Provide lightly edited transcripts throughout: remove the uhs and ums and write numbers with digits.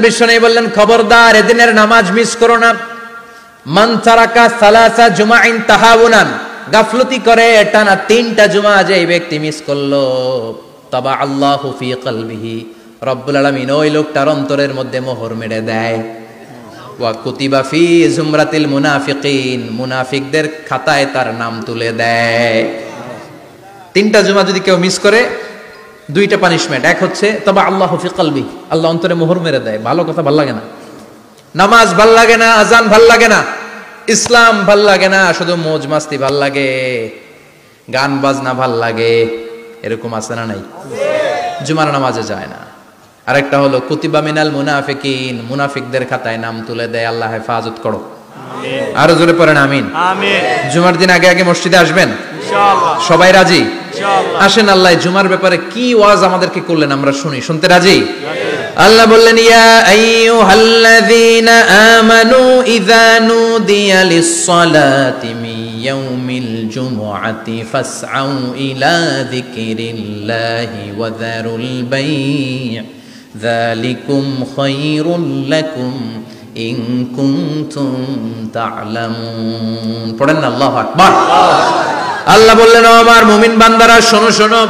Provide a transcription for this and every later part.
বিশ্বনবী বললেন, খবরদার এদিনের নামাজ মিস করো না। মান তারাকা সালাসা জুমাইন তাহাউনান, গাফলতি করে টানা 3টা জুমা যে এই ব্যক্তি মিস করলো, তাবা আল্লাহু ফি কলবিহি, রব্বুল আলামিন ওই লোকটার অন্তরের মধ্যে মোহর মেরে দেয়। ওয়া কুতিবা ফি জুমরাতিল মুনাফিকিন, মুনাফিকদের খাতায় তার নাম তুলে দেয়। 3টা জুমা যদি কেউ মিস করে, 2টা পানিশমেন্ট। এক হচ্ছে তবা আল্লাহু ফি কলবি, আল্লাহ অন্তরে মোহর মেরে দেয়। ভালো কথা ভাল লাগে না, নামাজ ভাল লাগে না, আজান ভাল লাগে না, ইসলাম ভাল লাগে না, শুধু মৌজ মাস্তি ভাল লাগে, গান বাজনা ভাল লাগে, এরকম আছে না নাই? জুমার নামাজে যায় না। আরেকটা হলো কুতিবা মিনাল মুনাফিকিন, মুনাফিকদের খাতায় নাম তুলে দেয়। আল্লাহ হেফাজত করো, আরো জোরে পড়েন আমিন। জুমার দিন আগে আগে মসজিদে আসবেন ইনশাআল্লাহ, সবাই রাজি? আসেন, আল্লাহ জুমার ব্যাপারে কি ওয়াজ আমাদেরকে করলেন আমরা শুনি। শুনতে রাজি? আল্লাহ বললেন, ইয়া আইয়ুহাল্লাযীনা আমানু ইযা নুদিয়া লিস-সালাতি মিন ইয়াউমিল জুমআতি ফাসআউ ইলা যিকরিল্লাহি ওয়া যারুল বাই', যালিকুম খায়রুল লাকুম ইন কুনতুম তা'লামুন। পড়েন না আল্লাহু আকবার। আল্লাহ বললেন, ও আমার মুমিন বান্দারা শোনো শোনো।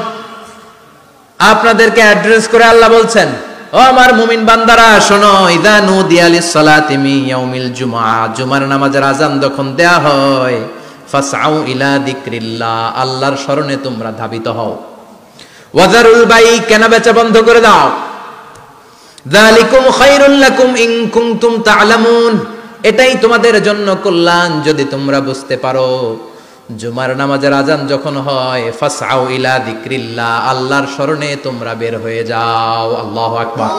আপনাদেরকে অ্যাড্রেস করে আল্লাহ বলছেন, ও আমার মুমিন বান্দারা শোনো, ইযা নুদিয়া লিস-সালাতি মিন ইয়াউমিল জুমআ, জুমার নামাজের আযান যখন দেয়া হয়, ফাসআউ ইলা যিকরিল্লাহ, আল্লাহর স্মরণে তোমরা ধাবিত হও। ওয়া যারুল বাই', কেনা বেচা বন্ধ করে দাও। যালিকুম খায়রুল লাকুম ইন কুনতুম তা'লামুন, এটাই তোমাদের জন্য কল্যাণ যদি তোমরা বুঝতে পারো। জুমার নামাজের আযান যখন হয়, ফাসআউ ইলা যিকরিল্লাহ, আল্লাহর স্মরণে তোমরা বের হয়ে যাও। আল্লাহু আকবার।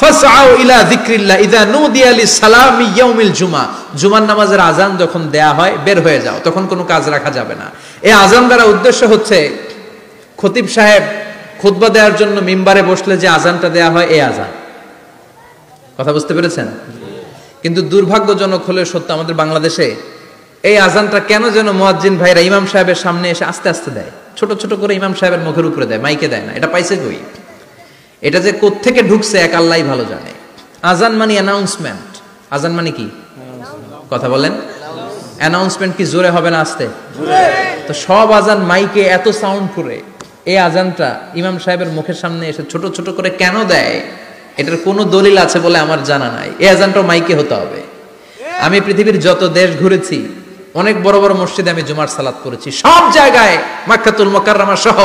ফাসআউ ইলা যিকরিল্লাহ ইযা নুদিয়া লিস-সালামি ইয়াউমিল জুমআ, জুমার নামাজের আযান যখন দেয়া হয় বের হয়ে যাও, তখন কোনো কাজ রাখা যাবে না। এই আযান দ্বারা উদ্দেশ্য হচ্ছে খতিব সাহেব খুতবা দেওয়ার জন্য মিম্বারে বসলে যে আযানটা দেয়া হয়, এই আযান। কথা বুঝতে পেরেছেন? কিন্তু দুর্ভাগ্যজনক হলে সত্য, আমাদের বাংলাদেশে এই আযানটা কেন যেন মুয়াজ্জিন ভাইরা ইমাম সাহেবের সামনে এসে আস্তে আস্তে দেয়, ছোট ছোট করে ইমাম সাহেবের মুখের উপরে দেয়, মাইকে দেয় না। এটা পাইছে কই? এটা যে কোত্থেকে ঢুকছে এক আল্লাহই ভালো জানে। আযান মানে অ্যানাউন্সমেন্ট। আযান মানে কি? কথা বলেন। অ্যানাউন্সমেন্ট কি জোরে হবে না আস্তে? তো সব আযান মাইকে এত সাউন্ড করে, এই আযানটা ইমাম সাহেবের মুখের সামনে এসে ছোট ছোট করে কেন দেয়? এটার কোনো দলিল আছে বলে আমার জানা নাই। এই আযানটাও মাইকে হতে হবে। আমি পৃথিবীর যত দেশ ঘুরেছি, অনেক বড় বড় মসজিদে আমি জুমার সালাত করেছি, সব জায়গায় মক্কাতুল মুকাররমা সহ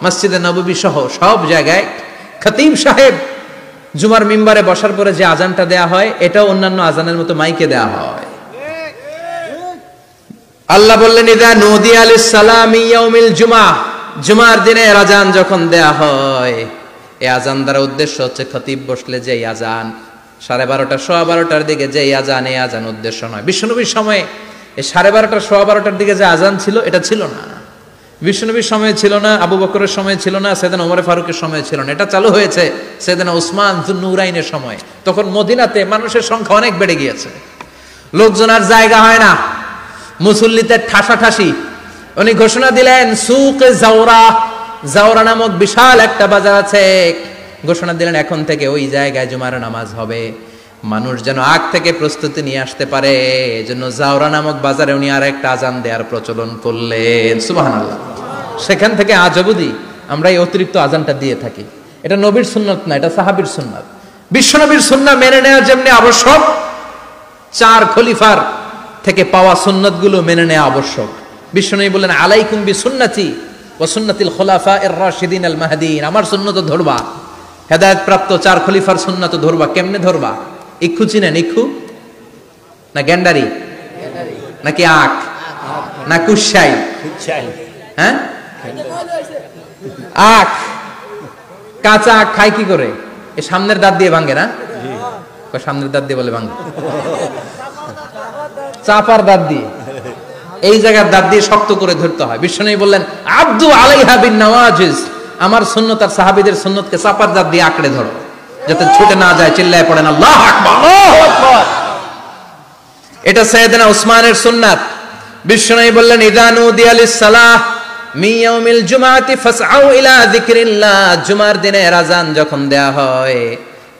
মসজিদে নববী সহ সব জায়গায় খতিব সাহেব জুমার মিম্বারে বসার পরে যে আযানটা দেয়া হয়, এটাও অন্যান্য আযানের মতো মাইকে দেয়া হয়। আল্লাহ বললেন, ইযা নুদিয়া লিস-সালামি ইয়াউমিল জুমআ, জুমার দিনে আযান যখন দেয়া হয়, এই আযান দ্বারা উদ্দেশ্য হচ্ছে খতিব বসলে যে আযান 12:30 12:15 দিকে যে আযান, এই আযান উদ্দেশ্য নয়। বিশ্বনবীর সময়ে এই 12:30 12:15 দিকে যে আযান ছিল, এটা ছিল না। বিশ্বনবীর সময়ে ছিল না, আবু বকরের সময়ে ছিল না, সাইয়েদনা ওমর ফারুকের সময়ে ছিল না। এটা চালু হয়েছে সাইয়েদনা উসমান যুন্নুরাইনের সময়। তখন মদিনাতে মানুষের সংখ্যা অনেক বেড়ে গিয়েছে, লোকজন আর জায়গা হয় না, মুসল্লিতে ঠাসাঠাসি। উনি ঘোষণা দিলেন, সুকে জাওরা, জাওরা নামক বিশাল একটা বাজার আছে, ঘোষণা দিলেন এখন থেকে ওই জায়গায় জুমার নামাজ হবে। মানুষ যেন আগ থেকে প্রস্তুতি নিয়ে আসতে পারে, এজন্য জাওরা নামক বাজারে উনি আর একটা আযান দেওয়ার প্রচলন করলেন। সুবহানাল্লাহ। সেখান থেকে আজ অবধি আমরা এই অতিরিক্ত আযানটা দিয়ে থাকি। এটা নবীর সুন্নাত না, এটা সাহাবীর সুন্নাত। বিশ্বনবীর সুন্নাহ মেনে নেওয়া যেমনি আবশ্যক, 4 খলিফার থেকে পাওয়া সুন্নাতগুলো মেনে নেওয়া আবশ্যক। বিশ্বনবী বললেন, আলাইকুম বিসুন্নতি ওয়া সুন্নাতিল খুলাফায়ে রাশিদিন আল মাহদিন, আমার সুন্নাত ধরবা, হেদায়েত প্রাপ্ত 4 খলিফার সুন্নাত ধরবা। কেমনে ধরবা? ইক্ষু চিনেন? ইক্ষু না গ্যান্ডারি নাকি আখ না কুশাই? হ্যাঁ, আখ। কাঁচা আখ খায় কি করে? এই সামনের দাঁত দিয়ে ভাঙে না? সামনের দাঁত দিয়ে বলে ভাঙে, চাপার দাঁত দিয়ে, এই জায়গার দাঁত দিয়ে শক্ত করে ধরতে হয়। বিশ্বনবী বললেন, আব্দু আলাইহা বিন নওয়াজিজ, আমার সুন্নাত আর সাহাবীদের সুন্নাতকে চাপার দাঁত দিয়ে আঁকড়ে ধরো, যাতে ছুটে না যায়। চিল্লায় পড়েন আল্লাহু আকবার, আল্লাহু আকবার। এটা সাইয়েদনা উসমানের সুন্নাত। বিশ্বনবী বললেন, ইযা নুদিয়া লিস-সালাহ মিন ইয়াউমিল জুমআতি ফাসআউ ইলা যিকরিল্লাহ, জুমার দিনে আযান যখন দেয়া হয়,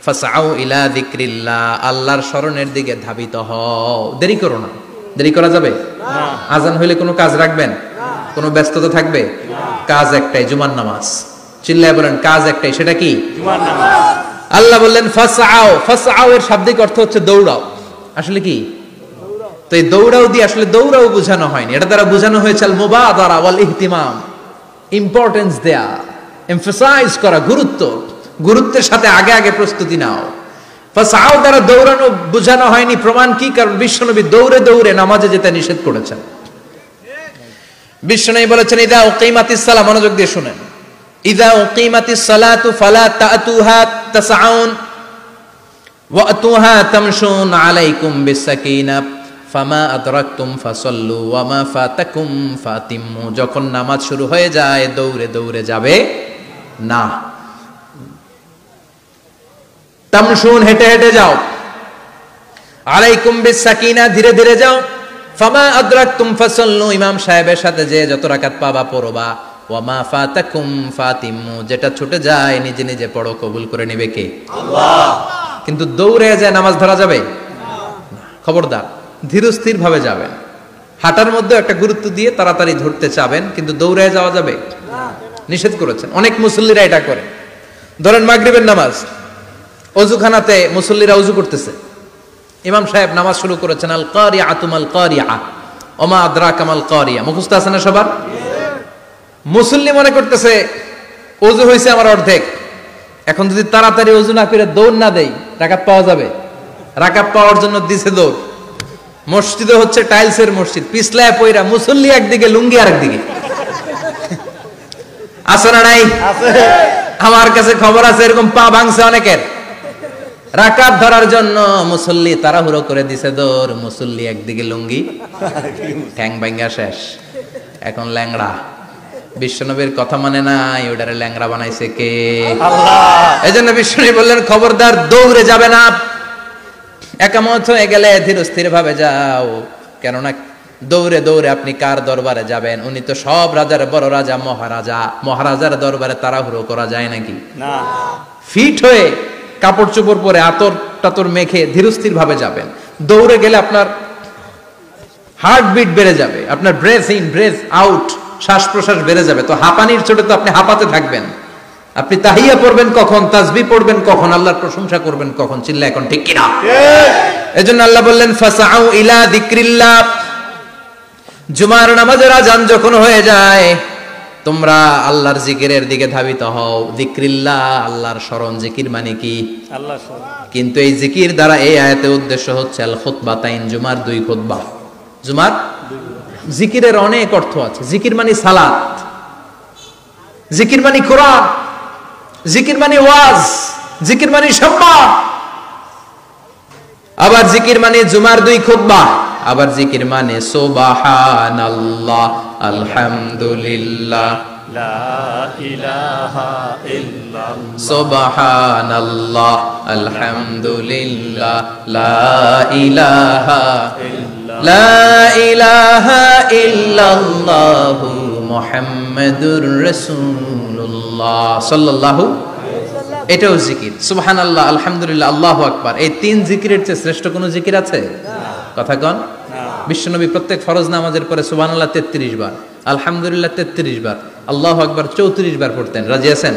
ফাসআউ ইলা যিকরিল্লাহ, আল্লাহর স্মরণের দিকে ধাবিত হও। দেরি করো না। দেরি করা যাবে না। আজান হইলে কোনো কাজ রাখবেন? কোনো ব্যস্ততা থাকবে? কাজ একটাই, জুমার নামাজ। চিল্লায় বলেন কাজ একটাই, সেটা কি? জুমার নামাজ। আল্লাহ বললেন ফাসআউ। ফাসআউ এর শাব্দিক অর্থ হচ্ছে দৌড়াও। আসলে কি? তো এই দৌড়াও দিয়ে আসলে দৌড়াও বোঝানো হয়নি, এটা দ্বারা বোঝানো হয়েছে আল মুবাদারা ওয়াল ইহতিমাম, ইম্পর্টেন্স দেয়া, এমফাসাইজ করা, গুরুত্বের সাথে আগে আগে প্রস্তুতি নাও। ফাসআউ দ্বারা দৌড়ানো বোঝানো হয়নি। প্রমাণ কি? কারণ বিশ্বনবী দৌড়ে দৌড়ে নামাজে যেতে নিষেধ করেছেন। বিশ্বনবী বলেছেন ইদা উকিমাতিস সালাহ, মনোযোগ দিয়ে শুনেন, ইদা উকিমাতিস সালাতু ফালা তাতুহা তাসআউন ওয়া আতুহা তামশুন আলাইকুম বিসাকিনাহ ফামা আদরাকতুম ফাসাল্লু ওয়া মা ফাতাকুম ফাতিম্মু। যখন নামাজ শুরু হয়ে যায় দৌড়ে দৌড়ে যাবে না। তামশুন, হেঁটে হেঁটে যাও। আলাইকুম বিসাকিনা, ধীরে ধীরে যাও। ফামা আদরাকতুম ফাসাল্লু, ইমাম সাহেবের সাথে যে যত রাকাত পাবা পড়বা। ওয়া মা ফাতাকুম ফাতিম্মু, যেটা ছুটে যায় নিজে নিজে পড়ো, কবুল করে নেবে কে? আল্লাহ। কিন্তু দৌড়ে যায় নামাজ ধরা যাবে না। খবরদার, ধীরস্থির ভাবে যাবেন। হাঁটার মধ্যে একটা গুরুত্ব দিয়ে তাড়াতাড়ি ধরতে চাবেন, কিন্তু দৌড়ে যাওয়া যাবে না, নিষেধ করেছেন। অনেক মুসল্লিরা এটা করে। ধরেন মাগরিবের নামাজ, অজুখানাতে মুসল্লিরা ওযু করতেছে, ইমাম সাহেব নামাজ শুরু করেছেন আল কারিআতু মাল কারিআ ওমা আদরাকা মাল কারিআ, মুখস্থ আছে না সবার? মুসল্লি মনে করতেছে ওযু হয়েছে আমার অর্ধেক, এখন যদি তাড়াতাড়ি ওযু না করে দৌড় না দেই রাকাত পাওয়া যাবে? রাকাত পাওয়ার জন্য দিছে দৌড়। মসজিদে হচ্ছে টাইলসের মসজিদ, পিছলায় পয়রা মুসল্লি একদিকে, লুঙ্গি আরেকদিকে। আছে না নাই? আমার কাছে খবর আছে এরকম পা ভাঙছে অনেকের। রাকাত ধরার জন্য মুসল্লি তাড়াহুড়ো করে দিছে দৌড়, মুসল্লি একদিকে লুঙ্গি, ঠ্যাং ভাঙা শেষ, এখন ল্যাংড়া। বিশ্বনবীর কথা মানে নাই, ওটারে ল্যাংড়া বানাইছে কে? আল্লাহ। এজন্য বিশ্বনবী বললেন খবরদার দৌড়ে যাবে না। একামত হয়ে গেলে ধীর স্থির ভাবে যাও, কেননা দৌড়ে দৌড়ে আপনি কার দরবারে যাবেন? উনি তো সব রাজার বড় রাজা, মহারাজা। মহারাজার দরবারে তাড়াহুড়ো করা যায় নাকি? না। ফিট হয়ে কাপড় চোপড় পরে আতর টাতর মেখে ধীরস্থির ভাবে যাবেন। দৌড়ে গেলে আপনার হার্টবিট বেড়ে যাবে, আপনার ব্রেথ ইন ব্রেথ আউট, শ্বাস প্রশ্বাস বেড়ে যাবে। তো হাঁপানির চোটে তো আপনি হাঁপাতে থাকবেন। আপনি তাহিয়া পড়বেন কখন, তাসবিহ পড়বেন কখন, আল্লাহর প্রশংসা করবেন কখন? চিল্লা এখন ঠিক কিনা? এজন্য আল্লাহ বললেন ফাসআউ ইলা যিকরিল্লাহ, জুমার নামাজের আযান যখন হয়ে যায় তোমরা আল্লাহর জিকিরের দিকে ধাবিত হও। যিকরিল্লাহ, আল্লাহর স্মরণ। জিকির মানে কি? আল্লাহর স্মরণ। কিন্তু এই জিকির দ্বারা এই আয়াতের উদ্দেশ্য হচ্ছে আল খুতবাতাইন, জুমার দুই খুতবা। জুমার জিকিরের অনেক অর্থ আছে। জিকির মানে সালাত, জিকির মানে কোরআন, জিকির মানে ওয়াজ, জিকির মানে সম্মান। আবার জিকির মানে জুমার দুই খুতবা। আবার জিকির মানে সুবহানাল্লাহ, আলহামদুলিল্লাহ, লা ইলাহা ইল্লাল্লাহ, সুবহানাল্লাহ, আলহামদুলিল্লাহ, লা ইলাহা ইল্লাল্লাহ, লা ইলাহা ইল্লাল্লাহু মুহাম্মাদুর রাসূলুল্লাহ সাল্লাল্লাহু। এটাও জিকির। সুবহানাল্লাহ, আলহামদুলিল্লাহ, আল্লাহু আকবার। এই তিন জিকিরের চেয়ে শ্রেষ্ঠ কোনো জিকির আছে? কথা কন। বিশ্বনবী প্রত্যেক ফরজ নামাজের পরে সুবহানাল্লাহ 33 বার, আলহামদুলিল্লাহ 33 বার, আল্লাহু আকবার 34 বার পড়তেন। রাজি আছেন?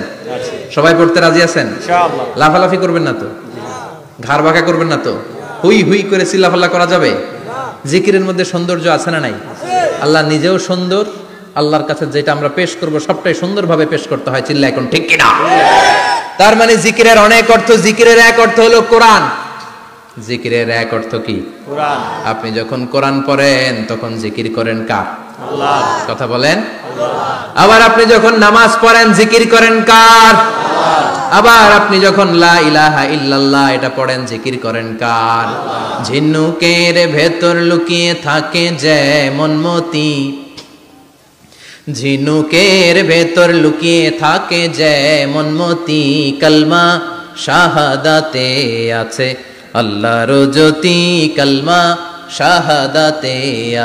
সবাই পড়তে রাজি আছেন? ইনশাআল্লাহ। লাফালাফি করবেন না তো? ঘাড় বাঁকা করবেন না তো? হুই হুই করে চিল্লাফাল্লা করা যাবে? জিকিরের মধ্যে সৌন্দর্য আছে না নাই? আল্লাহ নিজেও সুন্দর। আল্লাহর কাছে যেটা আমরা পেশ করব সবটাই সুন্দরভাবে পেশ করতে হয়। চিল্লা এখন ঠিক কিনা? তার মানে জিকিরের অনেক অর্থ। জিকিরের এক অর্থ হলো কোরআন। জিকিরের এক অর্থ কি? কোরআন। আপনি যখন কোরআন পড়েন তখন জিকির করেন কার? আল্লাহ। কথা বলেন। আল্লাহ। আবার আপনি যখন নামাজ পড়েন জিকির করেন কার? আল্লাহ। আবার আপনি যখন লা ইলাহা ইল্লাল্লাহ এটা পড়েন জিকির করেন কার? আল্লাহ। ঝিনুকের ভেতর লুকিয়ে থাকে যেমন মতি, ঝিনুকের ভেতর লুকিয়ে থাকে যেমন মতি, কালমা শাহাদাতে আছে আল্লাহর জ্যোতি, কালমা শাহাদাতে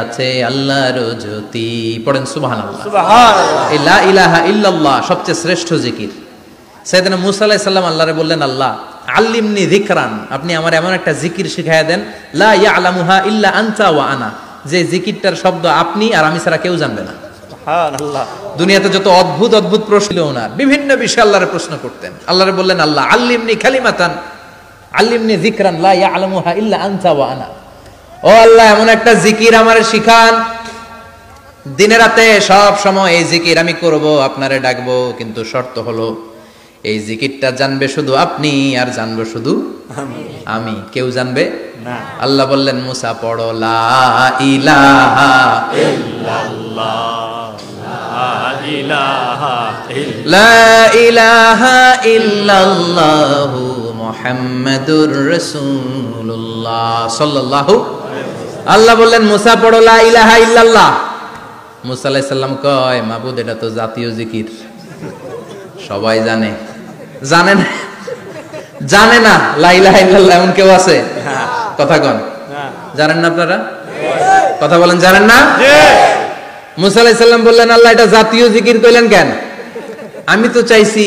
আছে আল্লাহর জ্যোতি। পড়েন সুবহানাল্লাহ। সুবহানাল্লাহ। লা ইলাহা ইল্লাল্লাহ সবচেয়ে শ্রেষ্ঠ জিকির। সাইয়েদনা মূসা আলাইহিস সালাম আল্লাহরে বললেন, আল্লাহ আল্লিমনি যিকরান, আপনি আমার এমন একটা জিকির শিখাইয়া দেন, লা ইয়ালামুহা ইল্লা আনতা ওয়া আনা, যে জিকিরটার শব্দ আপনি আর আমি ছাড়া কেউ জানবে না। সুবহানাল্লাহ। দুনিয়াতে যত অদ্ভুত অদ্ভুত প্রশ্ন ছিল ওনার, বিভিন্ন বিষয়ে আল্লাহরে প্রশ্ন করতেন। আল্লাহরে বললেন, আল্লাহ আল্লিমনি কালিমাতান আল্লিমনি যিকরান লা ইয়ালামুহা ইল্লা আনতা ওয়া আনা, ও আল্লাহ এমন একটা জিকির আমারে শিখান, দিনে রাতে সব সময় এই জিকির আমি করব, আপনারে ডাকবো, কিন্তু শর্ত হলো এই জিকিরটা জানবে শুধু আপনি আর জানবো শুধু আমি, কেউ জানবে না। আল্লাহ বললেন, মুসা পড়ো লা ইলাহা ইল্লাল্লাহ, লা ইলাহা ইল্লাল্লাহ মুহাম্মাদুর রাসূলুল্লাহ সাল্লাল্লাহু। আল্লাহ বললেন, মুসা পড়ো লা ইলাহা ইল্লাল্লাহ। মুসা আলাইহিস সালাম কয়, মাবুদ এটা তো জাতীয় জিকির, সবাই জানে। জানে না লা ইলাহা ইল্লাল্লাহ এমন কেউ আছে? কথা কন, জানেন না আপনারা? কথা বলেন, জানেন না? মুসা আলাইহিস সালাম বললেন, আল্লাহ এটা জাতীয় জিকির কইলেন কেন? আমি তো চাইছি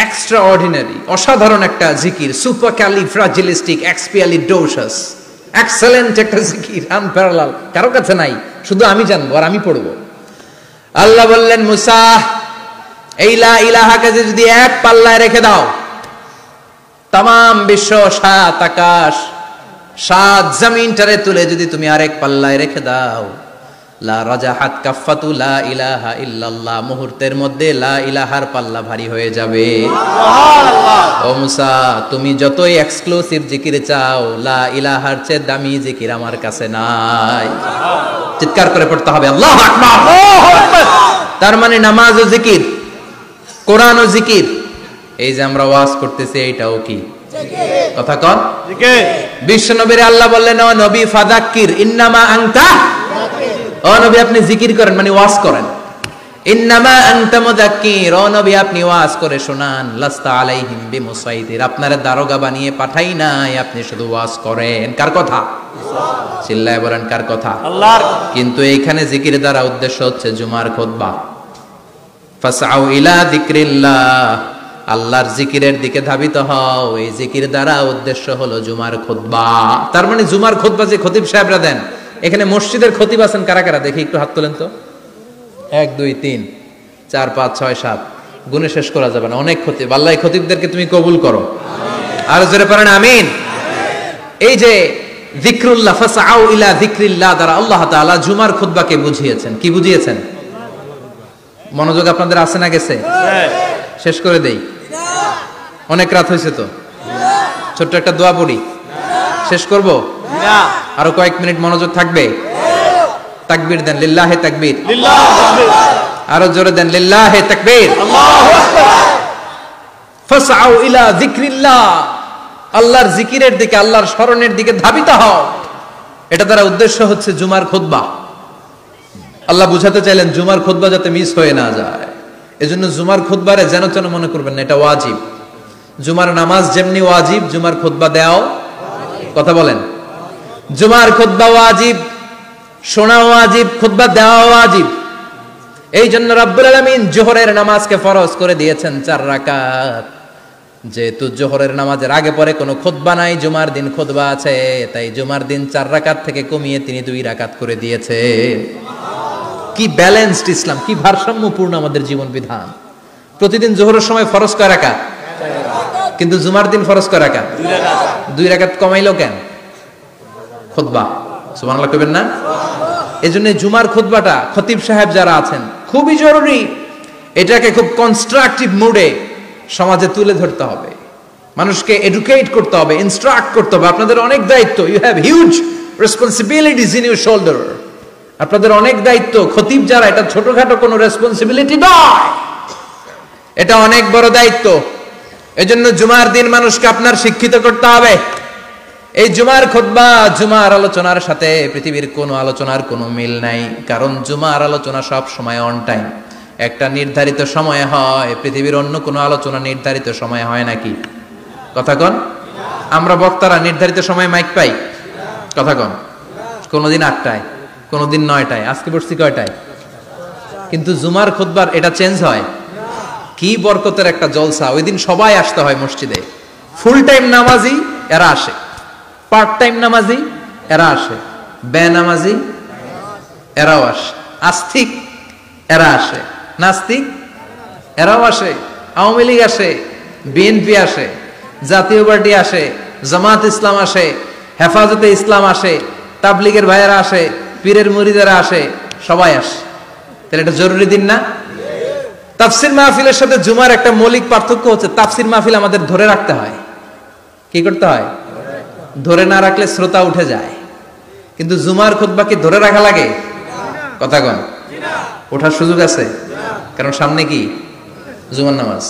এক্সট্রা অর্ডিনারি, অসাধারণ একটা জিকির, সুপারক্যালিফ্রাজিলিস্টিক এক্সপিয়ালিডোসাস, এক্সেলেন্ট একটা জিকির, আনপ্যারালাল, কারো কাছে নাই, শুধু আমি জানবো আর আমি পড়বো। আল্লাহ বললেন, মুসা এই লা ইলাহাকে যদি এক পাল্লায় রেখে দাও, তামাম বিশ্ব, 7 আকাশ 7 জমিনটারে তুলে যদি তুমি আরেক পাল্লায় রেখে দাও, লা রাজাহাত কাফাতু লা ইলাহা ইল্লাল্লাহ, মুহূর্তের মধ্যে লা ইলাহার পাল্লা ভারী হয়ে যাবে। সুবহানাল্লাহ। ও মুসা, তুমি যতই এক্সক্লুসিভ জিকির চাও, লা ইলাহার চেয়ে দামি জিকির আমার কাছে নাই। চিৎকার করে পড়তে হবে আল্লাহু আকবার। আল্লাহু আকবার। তার মানে নামাজ ও জিকির, কোরআন ও জিকির, এই যে আমরা ওয়াজ করতেছি এইটাও কি জিকির? কথা কন, জিকির। বিশ্ব নবীর আল্লাহ বললেন, ও নবী ফাযাক্কির ইন্নামা আনতা, ও নবী আপনি জিকির করেন মানে ওয়াজ করেন। ইন্নামা আনতা মুযাক্কির, ও নবী আপনি ওয়াজ করে শোনান। লাস্তা আলাইহিম বিমুসাইতির, আপনারে দারোগা বানিয়ে পাঠাই নাই, আপনি শুধু ওয়াজ করেন। কার কথা? চিল্লায় বলেন, কার কথা? আল্লাহর। কিন্তু এইখানে জিকির দ্বারা উদ্দেশ্য হচ্ছে জুমার খুতবা। ফাসআউ ইলা যিকরিল্লাহ, আল্লাহর জিকিরের দিকে ধাবিত হও, এই জিকির দ্বারা উদ্দেশ্য হলো জুমার খুতবা। তার মানে জুমার খুতবা যে খতিব সাহেবরা দেন, এখানে মসজিদের খতিব আছেন কারা কারা দেখি একটু হাত তোলেন তো। 1 2 3 4 5 6 7, গুণে শেষ করা যাবে না, অনেক খতিব। আল্লাহ এই খতিবদেরকে তুমি কবুল করো, আর জোরে পড়েন আমিন। এই যে যিকরুল্লাহ, ফাসআউ ইলা যিকরিল্লাহ দ্বারা আল্লাহ তাআলা জুমার খুতবাকে বুঝিয়েছেন। কি বুঝিয়েছেন? মনোযোগ আপনাদের আছে না গেছে? শেষ করে দেই, অনেক রাত হয়েছে তো। ছোট্ট একটা দোয়া পড়ি, শেষ করব? আরো কয়েক মিনিট মনোযোগ থাকবে? তাকবীর দেন, লিল্লাহে তাকবীর, আরো জোরে দেন, লিল্লাহে তাকবীর। ফাসআউ ইলা যিকরিল্লাহ, আল্লাহর জিকিরের দিকে, আল্লাহর স্মরণের দিকে ধাবিত হও। এটা দ্বারা উদ্দেশ্য হচ্ছে জুমার খুতবা। আল্লাহ বুঝাতে চাইলেন জুমার খুতবা যাতে মিস হয়ে না যায়, এজন্য জুমার খুতবারে যেন তেন মনে করবেন না, এটা ওয়াজিব। জুমার নামাজ যেমনি ওয়াজিব, জুমার খুতবা দেওয়াও, কথা বলেন, জুমার খুতবা ওয়াজিব, শোনা ওয়াজিব, খুতবা দেওয়া ওয়াজিব। এই জন্য রব্বুল আলামিন জোহরের নামাজকে ফরজ করে দিয়েছেন 4 রাকাত। যেহেতু জোহরের নামাজের আগে পরে কোনো খুতবা নাই, জুমার দিন খুতবা আছে, তাই জুমার দিন 4 রাকাত থেকে কমিয়ে তিনি 2 রাকাত করে দিয়েছে। কি ব্যালেন্সড ইসলাম, কি ভারসাম্যপূর্ণ আমাদের জীবন বিধান। প্রতিদিন জোহরের সময় ফরজ কয় রাকাত, কিন্তু জুমার দিন ফরজ কয় রাকাত? 2 রাকাত কমাইলো কেন? খুতবা, সুবহানাল্লাহ কইবেন না? এজন্য জুমার খুতবাটা খতিব সাহেব যারা আছেন খুবই জরুরি। এটাকে খুব কনস্ট্রাকটিভ মুডে সমাজে তুলে ধরতে হবে, মানুষকে এডুকেট করতে হবে, ইনস্ট্রাক্ট করতে হবে। আপনাদের অনেক দায়িত্ব, you have huge responsibilities in your shoulder. আপনাদের অনেক দায়িত্ব। খতিব যারা, এটা ছোটখাটো কোনো রেসপন্সিবিলিটি নয়, এটা অনেক বড় দায়িত্ব। এজন্য জুমার দিন মানুষকে আপনার শিক্ষিত করতে হবে। এই জুমার খুতবা, জুমার আলোচনার সাথে পৃথিবীর কোনো আলোচনার কোনো মিল নাই, কারণ জুমার আলোচনা সব সময় অন টাইম, একটা নির্ধারিত সময় হয়। পৃথিবীর অন্য কোনো আলোচনা নির্ধারিত সময় হয় নাকি? কথা কন। আমরা বক্তারা নির্ধারিত সময় মাইক পাই? কথা কন। কোনোদিন 8টায়, কোনোদিন 9টায়, আজকে বসছি কয়টায়? কিন্তু জুমার খুতবার এটা চেঞ্জ হয়। কি বরকতের একটা জলসা, ওই দিন সবাই আসতে হয় মসজিদে। ফুল টাইম নামাজি এরা আসে, পার্ট টাইম নামাজি এরা আসে, বেনামাজি এরাও আসে, আস্তিক এরা আসে, নাস্তিক এরাও আসে, আওয়ামী লীগ আসে, বিএনপি আসে, জাতীয় পার্টি আসে, জামাত ইসলাম আসে, হেফাজতে ইসলাম আসে, তাবলিগের ভাইয়েরা আসে, পীরের মুরিদেরা আসে, সবাই আসে। তাহলে এটা জরুরি দিন না? তাফসির মাহফিলের সাথে জুমার একটা মৌলিক পার্থক্য হচ্ছে, তাফসির মাহফিল আমাদের ধরে রাখতে হয়। কি করতে হয়? ধরে না রাখলে শ্রোতা উঠে যায়। কিন্তু জুমার খুতবা কি ধরে রাখা লাগে? কথা কন, ওঠার সুযোগ আছে? কারণ সামনে কি জুমার নামাজ।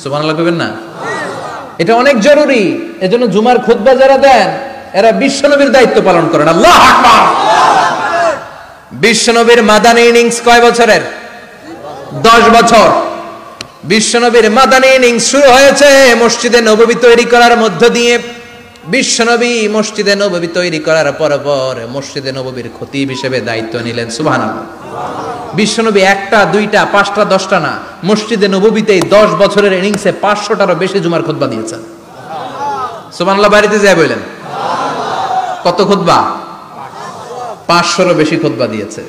সুবহানাল্লাহ কইবেন না? এটা অনেক জরুরি। এজন্য জুমার খুতবা যারা দেন এরা বিশ্বনবীর দায়িত্ব পালন করেন। আল্লাহু আকবার। বিশ্বনবীর মাদানী ইনিংস কয় বছরের? 10 বছর। বিশ্বনবীর মাদানী ইনিংস শুরু হয়েছে মসজিদে নববী তৈরি করার মধ্য দিয়ে। বিশ্বনবী মসজিদে নববী তৈরি করার পর মসজিদে নববীর খতিব হিসেবে দায়িত্ব নিলেন। সুবহানাল্লাহ। বিশ্বনবী একটা, দুইটা, পাঁচটা, 10টা না, মসজিদে নববীতেই 10 বছরের ইনিংসে 500টারও বেশি জুমার খুতবা দিয়েছেন। সুবহানাল্লাহ। বাড়িতে যায় বলেন কত খুতবা? 500রও বেশি খুতবা দিয়েছে।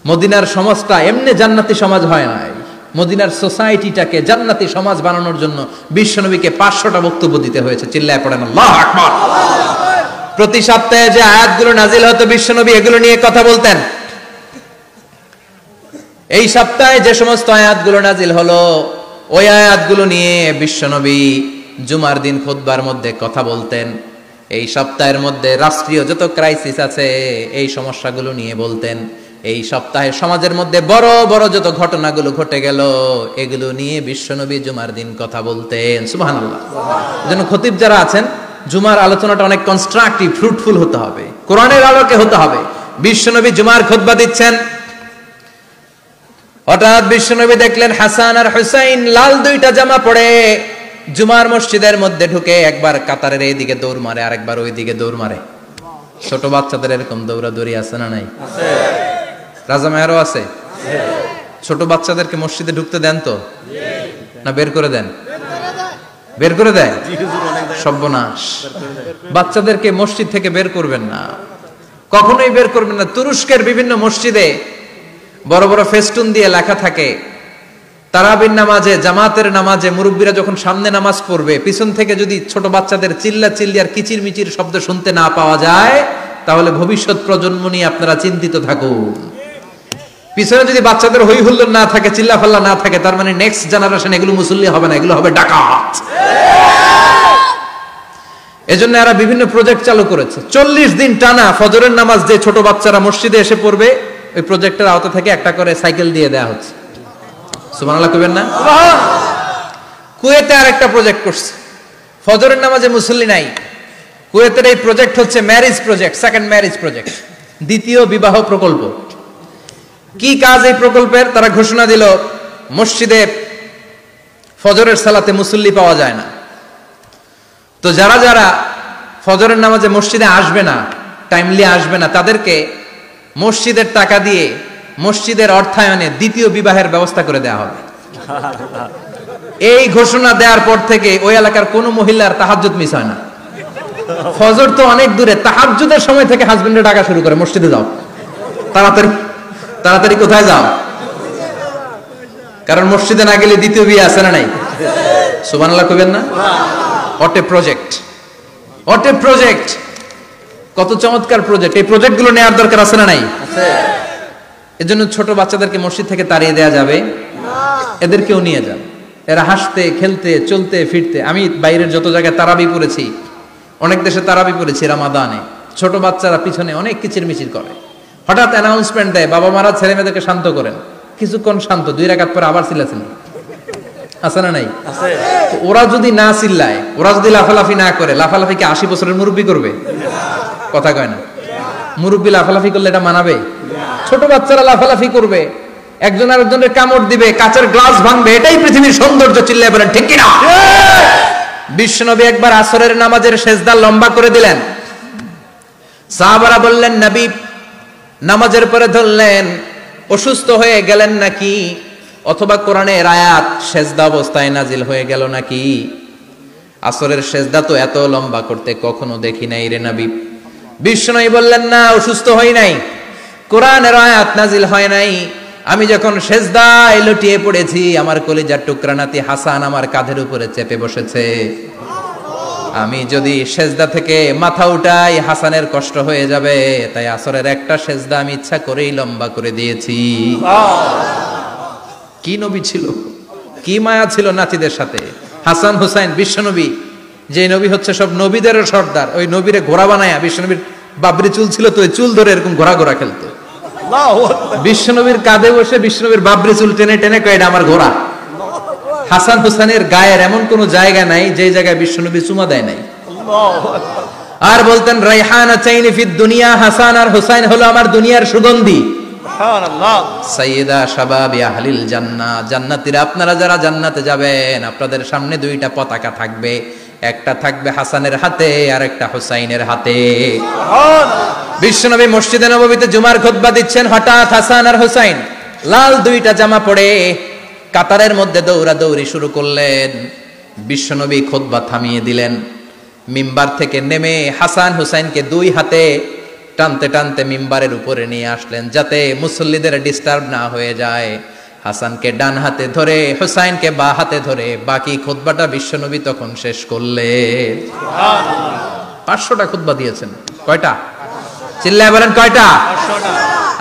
মদিনার সমাজটা এমনি জান্নাতি সমাজ হয় নাই। মদিনার সোসাইটিটাকে জান্নাতি সমাজ বানানোর জন্য বিশ্বনবীকে 500টা বক্তব্য দিতে হয়েছে। চিল্লায় পড়েন আল্লাহু আকবার। প্রতি সপ্তাহে যে আয়াতগুলো নাজিল হতো বিশ্বনবী এগুলো নিয়ে কথা বলতেন। এই সপ্তাহে যে সমস্ত আয়াতগুলো নাজিল হলো ওই আয়াতগুলো নিয়ে বিশ্বনবী জুমার দিন খুতবার মধ্যে কথা বলতেন। এই সপ্তাহের মধ্যে রাষ্ট্রীয় যত ক্রাইসিস আছে এই সমস্যাগুলো নিয়ে বলতেন। এই সপ্তাহে সমাজের মধ্যে বড় বড় যত ঘটনাগুলো ঘটে গেল এগুলো নিয়ে বিশ্বনবী জুমার দিন কথা বলতেন। সুবহানাল্লাহ। এজন্য খতিব যারা আছেন জুমার আলোচনাটা অনেক কনস্ট্রাকটিভ, ফ্রুটফুল হতে হবে, কোরআনের আলোকে হতে হবে। বিশ্বনবী জুমার খুতবা দিচ্ছেন, হঠাৎ বিশ্বনবী দেখলেন হাসান আর হুসাইন লাল 2টা জামা পরে জুমার মসজিদের মধ্যে ঢুকে একবার কাতারের এইদিকে দৌড় মারে, আরেকবার ওইদিকে দৌড় মারে। ছোট বাচ্চাদের এরকম দৌড়াদৌড়ি আছে না নাই? আছে। রাজা মেয়ারও আছে। ছোট বাচ্চাদেরকে মসজিদে ঢুকতে দেন তো না বের করে দেন? বের করে দেয়। সর্বনাশ। বাচ্চাদেরকে মসজিদ থেকে বের করবেন না, কখনোই বের করবেন না। তুরস্কের বিভিন্ন মসজিদে বড় বড় ফেস্টুন দিয়ে লেখা থাকে তারাবির নামাজে, জামাতের নামাজে মুরব্বীরা যখন সামনে নামাজ পড়বে পিছন থেকে যদি ছোট বাচ্চাদের চিল্লা চিল্লি আর কিচির মিচির শব্দ শুনতে না পাওয়া যায় তাহলে ভবিষ্যৎ প্রজন্ম নিয়ে আপনারা চিন্তিত থাকুন। পিছনে যদি বাচ্চাদের হই হুল্লোড় না থাকে, চিল্লা ফাল্লা না থাকে, তার মানে নেক্সট জেনারেশন এগুলো মুসল্লি হবে না, এগুলো হবে ডাকাত। এজন্য এরা বিভিন্ন প্রজেক্ট চালু করেছে। 40 দিন টানা ফজরের নামাজ যে ছোট বাচ্চারা মসজিদে এসে পড়বে ওই প্রজেক্টের আওতা থেকে একটা করে সাইকেল দিয়ে দেওয়া হচ্ছে। সুবহানাল্লাহ কইবেন না? কুয়েতে আরেকটা প্রজেক্ট করছে, ফজরের নামাজে মুসল্লি নাই। কুয়েতের এই প্রজেক্ট হচ্ছে marriage project, second marriage project, দ্বিতীয় বিবাহ প্রকল্প। কি কাজ এই প্রকল্পের? তারা ঘোষণা দিল মসজিদে ফজরের সালাতে মুসল্লি পাওয়া যায় না, তো যারা যারা ফজরের নামাজে মসজিদে আসবে না, টাইমলি আসবে না, তাদেরকে মসজিদের টাকা দিয়ে মসজিদের অর্থায়নে দ্বিতীয় বিবাহের ব্যবস্থা করে দেওয়া হবে। এই ঘোষণা দেওয়ার পর থেকে ওই এলাকার কোনো মহিলার তাহাজ্জুদ মিস হয় না। ফজর তো অনেক দূরে, তাহাজ্জুদের সময় থেকে হাজবেন্ডে ডাকা শুরু করে মসজিদে যাও, তাড়াতাড়ি তাড়াতাড়ি কোথায় যাও, কারণ মসজিদে না গেলে দ্বিতীয় বিয়ে আছে না নাই? সুবহানাল্লাহ কইবেন না? What a project, what a project, কত চমৎকার প্রজেক্ট। এই প্রজেক্টগুলো নেওয়ার দরকার আছে না নাই? এজন্য ছোট বাচ্চাদেরকে মসজিদ থেকে তাড়িয়ে দেওয়া যাবে না, এদেরকেও নিয়ে যান। এরা হাসতে খেলতে চলতে ফিরতে, আমি বাইরের যত জায়গায় তারাবি পড়েছি, অনেক দেশে তারাবি পড়েছি রামাদানে, ছোট বাচ্চারা পিছনে অনেক কিচির মিচির করে, হঠাৎ অ্যানাউন্সমেন্ট দেয় বাবা মারা ছেলে মেয়েদেরকে শান্ত করেন, কিছুক্ষণ শান্ত, 2 রাকাত পরে আবার চিল্লাচিল্লি, আছে না নাই? ওরা যদি না চিল্লায়, ওরা যদি লাফালাফি না করে, লাফালাফি কি 80 বছরের মুরব্বি করবে? কথা কয় না। মুরব্বি লাফালাফি করলে এটা মানাবে? ছোট বাচ্চারা লাফালাফি করবে, একজন আরেকজনের কামড় দিবে, কাচের গ্লাস ভাঙবে, এটাই পৃথিবীর সৌন্দর্য। চিল্লায় বলেন ঠিক কিনা? বিশ্বনবী একবার আসরের নামাজের সেজদা লম্বা করে দিলেন, সাহাবারা বললেন নবী নামাজের পরে ধরলেন অসুস্থ হয়ে গেলেন নাকি, অথবা কোরআনের আয়াত সেজদা অবস্থায় নাজিল হয়ে গেল নাকি? আসরের সেজদা তো এত লম্বা করতে কখনো দেখি নাই রে নবী। বিষ্ণু বললেন, না, অসুস্থ হই নাই, কোরআনের আয়াত নাজিল হয় নাই। আমি যখন সেজদায় লুটিয়ে পড়েছি, আমার কলিজার টুকরা নাতি হাসান আমার কাঁধের উপরে চেপে বসেছে। আমি যদি সেজদা থেকে মাথা উঠাই হাসানের কষ্ট হয়ে যাবে, তাই আসরের একটা সেজদা আমি ইচ্ছা করেই লম্বা করে দিয়েছি। কি নবী ছিল, কি মায়া ছিল নাতিদের সাথে। হাসান হুসাইন বিশ্বনবী, যে নবী হচ্ছে সব নবীদেরও সর্দার, ওই নবীরে ঘোড়া বানায়া, বিশ্বনবীর বাবরি চুল ছিল তো, ওই চুল ধরে এরকম ঘোড়া ঘোড়া খেলতো। বিশ্বনবীর কাঁধে বসে বিশ্বনবীর বাবরি চুল টেনে টেনে কয়, এটা আমার ঘোড়া। হাসান হুসাইনের গায়ের এমন কোন জায়গা নাই যে জায়গায় বিশ্বনবী চুমা দেয় নাই। আর বলতেন, রাইহানা চাইনি ফিদ দুনিয়া, হাসান আর হুসাইন হলো আমার দুনিয়ার সুগন্ধি। সুবহানাল্লাহ। সাইয়্যিদা শাবাবি আহলিল জান্নাহ, জান্নাতীরা আপনারা যারা জান্নাতে যাবেন, আপনাদের সামনে দুইটা পতাকা থাকবে, একটা থাকবে হাসানের হাতে আর একটা হুসাইনের হাতে। সুবহানাল্লাহ। বিশ্বনবী মসজিদে নববীতে জুমার খুতবা দিচ্ছেন, হঠাৎ হাসান আর হুসাইন লাল দুইটা জামা পরে কাতারের মধ্যে দৌড়াদৌড়ি শুরু করলেন। বিশ্বনবী খুতবা থামিয়ে দিলেন, মিম্বার থেকে নেমে হাসান হুসাইনকে দুই হাতে টানতে টানতে মিম্বারের উপরে নিয়ে আসলেন, যাতে মুসল্লিদের ডিস্টার্ব না হয়ে যায়। হাসানকে ডান হাতে ধরে, হুসাইনকে বা হাতে ধরে বাকি খুতবাটা বিশ্বনবী তখন শেষ করলেন। 500টা খুতবা দিয়েছেন। কয়টা? চিল্লায় বলেন, কয়টা?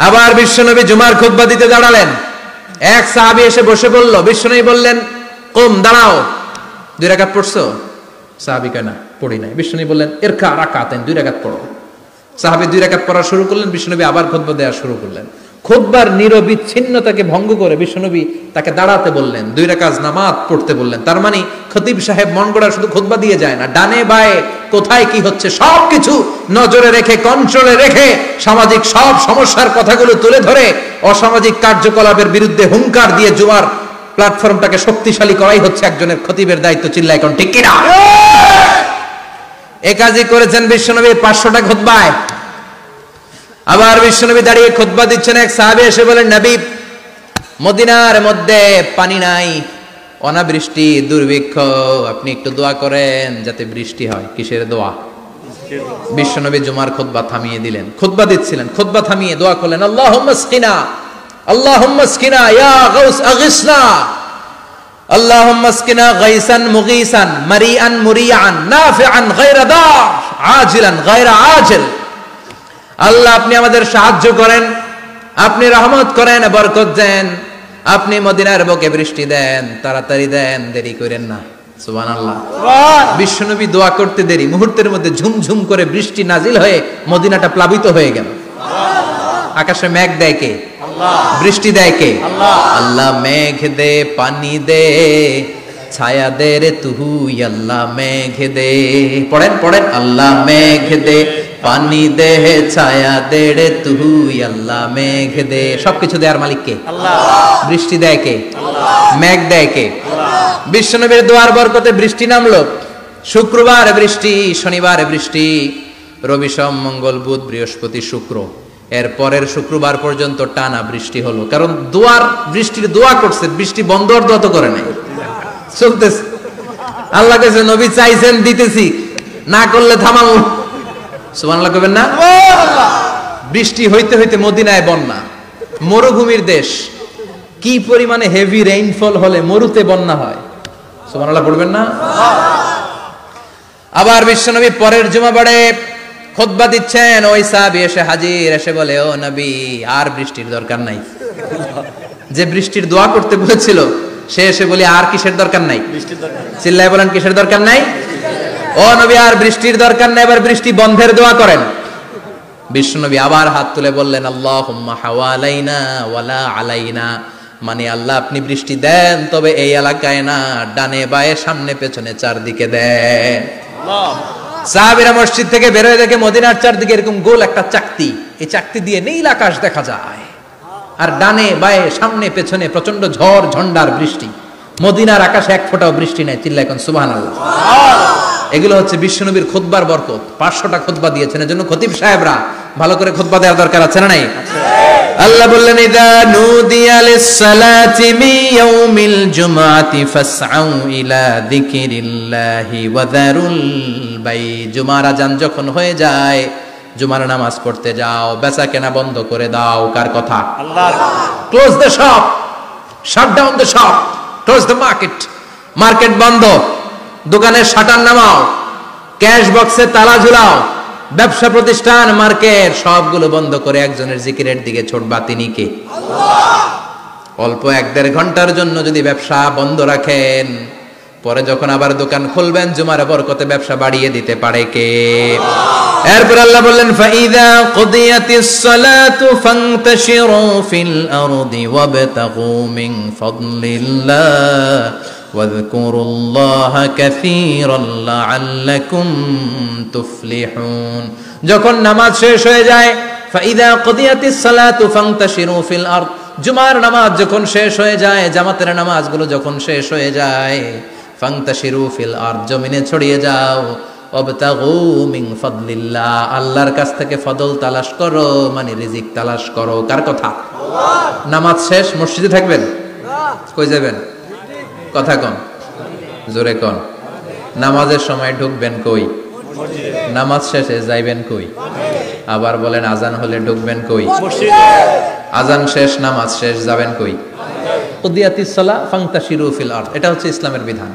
আবার বিশ্বনবী জুমার খুতবা দিতে দাঁড়ালেন। এক সাহাবী এসে বসে বলল, বিশ্বনবী বললেন, কুম, দাঁড়াও, 2 রাকাত পড়ছো? সাহাবী কয়, না, পড়ি নাই। বিশ্বনবী বললেন, ইরকা রাকাতাইন, 2 রাকাত পড়ো। সাহাবী 2 রাকাত পড়া শুরু করলেন। বিশ্বনবী আবার খুতবা দেওয়া শুরু করলেন। খুতবার নিরবিচ্ছিন্নতাকে ভঙ্গ করে বিশ্বনবী তাকে দাঁড়াতে বললেন, 2 রাকাত নামাজ পড়তে বললেন। তার মানে খতিব সাহেব মন গড়া শুধু খুতবা দিয়ে যায় না, ডানে বায়ে কোথায় কি হচ্ছে সবকিছু নজরে রেখে, কন্ট্রোলে রেখে, সামাজিক সব সমস্যার কথাগুলো তুলে ধরে অসামাজিক কার্যকলাপের বিরুদ্ধে হুঙ্কার দিয়ে জুমার প্ল্যাটফর্মটাকে শক্তিশালী করাই হচ্ছে একজনের খতিবের দায়িত্ব। চিল্লায় কোন ঠিক কিনা? এ কাজই করেছেন বিশ্বনবী 500টা খুতবায়। আবার বিশ্বনবী দাঁড়িয়ে খুতবা দিচ্ছেন। এক সাহাবী এসে বলেন, নবী, মদিনার মধ্যে পানি নাই, অনাবৃষ্টি, দুর্ভিক্ষ, আপনি একটু দোয়া করেন যাতে বৃষ্টি হয়। কিসের দোয়া? বিশ্বনবী জুমার খুতবা থামিয়ে দিলেন। খুতবা দিচ্ছিলেন, খুতবা থামিয়ে দোয়া করলেন, আল্লাহুম্মা আসকিনা, আল্লাহুম্মা আসকিনা ইয়া গাউস আগিসনা, আল্লাহুম্মা আসকিনা গাইসান মুগীসান, মারিআন মুরিআন, নাফিআন গায়রা দার, আজিলান গায়রা আজিল। আল্লাহ, আপনি আমাদের সাহায্য করেন, আপনি রহমত করেন, বরকত দেন, আপনি মদিনার বুকে বৃষ্টি দেন, তাড়াতাড়ি দেন, দেরি করেন না। সুবহানাল্লাহ। বিশ্বনবী দোয়া করতে দেরি, মুহূর্তের মধ্যে ঝুমঝুম করে বৃষ্টি নাজিল হয়ে মদিনাটা প্লাবিত হয়ে গেল। আকাশে মেঘ দেয় কে? আল্লাহ। বৃষ্টি দেয় কে? আল্লাহ। আল্লাহ মেঘ দে, পানি দে, ছায়া দে রে তুই, আল্লাহ মেঘ দে। পড়েন পড়েন, আল্লাহ মেঘ দে, পানি দে, ছায়া দে রে তুই, আল্লাহ মেঘ দে। সবকিছু দেয়ার মালিক কে? আল্লাহ। বৃষ্টি দেয় কে? আল্লাহ। মেঘ দেয় কে? আল্লাহ। বিশ্বনবীর দোয়ার বরকতে বৃষ্টি নামলো। শুক্রবার বৃষ্টি, শনিবার বৃষ্টি, রবি সোম মঙ্গল বুধ বৃহস্পতি শুক্র, এর পরের শুক্রবার পর্যন্ত টানা বৃষ্টি হলো। কারণ দোয়ার, বৃষ্টির দোয়া করছে, বৃষ্টি বন্ধ আর দোয়া তো করে নাই, চলতেছে। আল্লাহ কাছে নবী চাইছেন, দিতেছি, না করলে থামাল। সুবহানাল্লাহ কইবেন না? বৃষ্টি হইতে হইতে মদিনায় বন্যা, মরুভূমির দেশ, কি পরিমাণে হেভি রেইনফল হলে মরুতে বন্যা হয়। সুবহানাল্লাহ পড়বেন না? আবার বিশ্বনবী পরের জুমাবারে খুতবা দিচ্ছেন, ওই সাহাবী এসে হাজির, এসে বলে, ও নবী, আর বৃষ্টির দরকার নাই। যে বৃষ্টির দোয়া করতে বলেছিল সে এসে বলি, আর কিসের দরকার নাই? চিল্লায় বলেন, কিসের দরকার নাই? ও নবী, আর বৃষ্টির দরকার নাই, এবার বৃষ্টি বন্ধের দোয়া করেন। বিশ্বনবী আবার হাত তুলে বললেন, আল্লাহুম্মা হাওয়ালাইনা ওয়ালা আলাইনা, মানে আল্লাহ, আপনি বৃষ্টি দেন, তবে এই এলাকায় না, ডানে বায়ে সামনে পেছনে চারদিকে দেন। সাহাবীরা মসজিদ থেকে বের হয়ে দেখে মদিনার চারদিকে এরকম গোল একটা চাকতি, এই চাকতি দিয়ে নীল আকাশ দেখা যায়, আর ডানে বায়ে সামনে পেছনে প্রচন্ড ঝড় ঝন্ডার বৃষ্টি। মদিনার আকাশে এক ফোঁটাও বৃষ্টি নাই। চিল্লায় এখন সুবহানাল্লাহ। এগুলো হচ্ছে বিশ্বনবীর খুতবার বরকত। 500টা খুতবা দিয়েছেন, এজন্য খতিব সাহেবরা ভালো করে খুতবা দেওয়ার দরকার আছে না নাই? আল্লাহ বললেন ইদা নুদিয়া লিস-সালাতি মিন ইয়াউমিল জুমআতি ফাসআউ ইলা যিকিরিল্লাহি ওয়া যারুল বাই। জুমার আযান যখন হয়ে যায় জুমার নামাজ পড়তে যাও, বেচা কেনা বন্ধ করে দাও। কার কথা? আল্লাহর। Close the shop, shut down the shop, close the market. Market বন্ধ, দোকানের শাটার নামাও, ক্যাশ বক্সে তালা ঝুলাও, ব্যবসা প্রতিষ্ঠান মার্কেট সবগুলো বন্ধ করে একজনের জিকিরের দিকে ছুটবা। তিনি কে? আল্লাহ। অল্প 1-1.5 ঘন্টার জন্য যদি ব্যবসা বন্ধ রাখেন, পরে যখন আবার দোকান খুলবেন জুমার বরকতে ব্যবসা বাড়িয়ে দিতে পারে কে? এরপর আল্লাহ বললেন ফাইদা কুদিয়াতিস সালাতু ফান্তাশিরু ফিল আরদি ওয়াবতাগু মিন ফাদলিল্লাহ ওয়াযকুরুল্লাহা কাসীরান লাআল্লাকুম তুফলিহুন। যখন নামাজ শেষ হয়ে যায়, ফাইদা কুদিয়াতিস সালাতু ফান্তাশিরু ফিল আরদ, জুমার নামাজ যখন শেষ হয়ে যায়, জামাতের নামাজগুলো যখন শেষ হয়ে যায়, ফান্তাশিরু ফিল আরদ, জমিনে ছড়িয়ে যাও, ওয়াবতাগু মিন ফাদলিল্লাহ, আল্লাহর কাছ থেকে ফজল তালাশ করো, মানে রিজিক তালাশ করো। কার কথা? আল্লাহ। নামাজ শেষ মসজিদে থাকবেন? কই যাবেন? কথা কোন, জোরে কোন। নামাজের সময় ঢুকবেন কই? নামাজ শেষে যাইবেন কই? আবার বলেন আজান হলে ঢুকবেন কই? আজান শেষ, নামাজ শেষ, যাবেন কই? কুদিয়াতিস সালাহ ফান্তাশিরু ফিল আরদ। এটা হচ্ছে ইসলামের বিধান।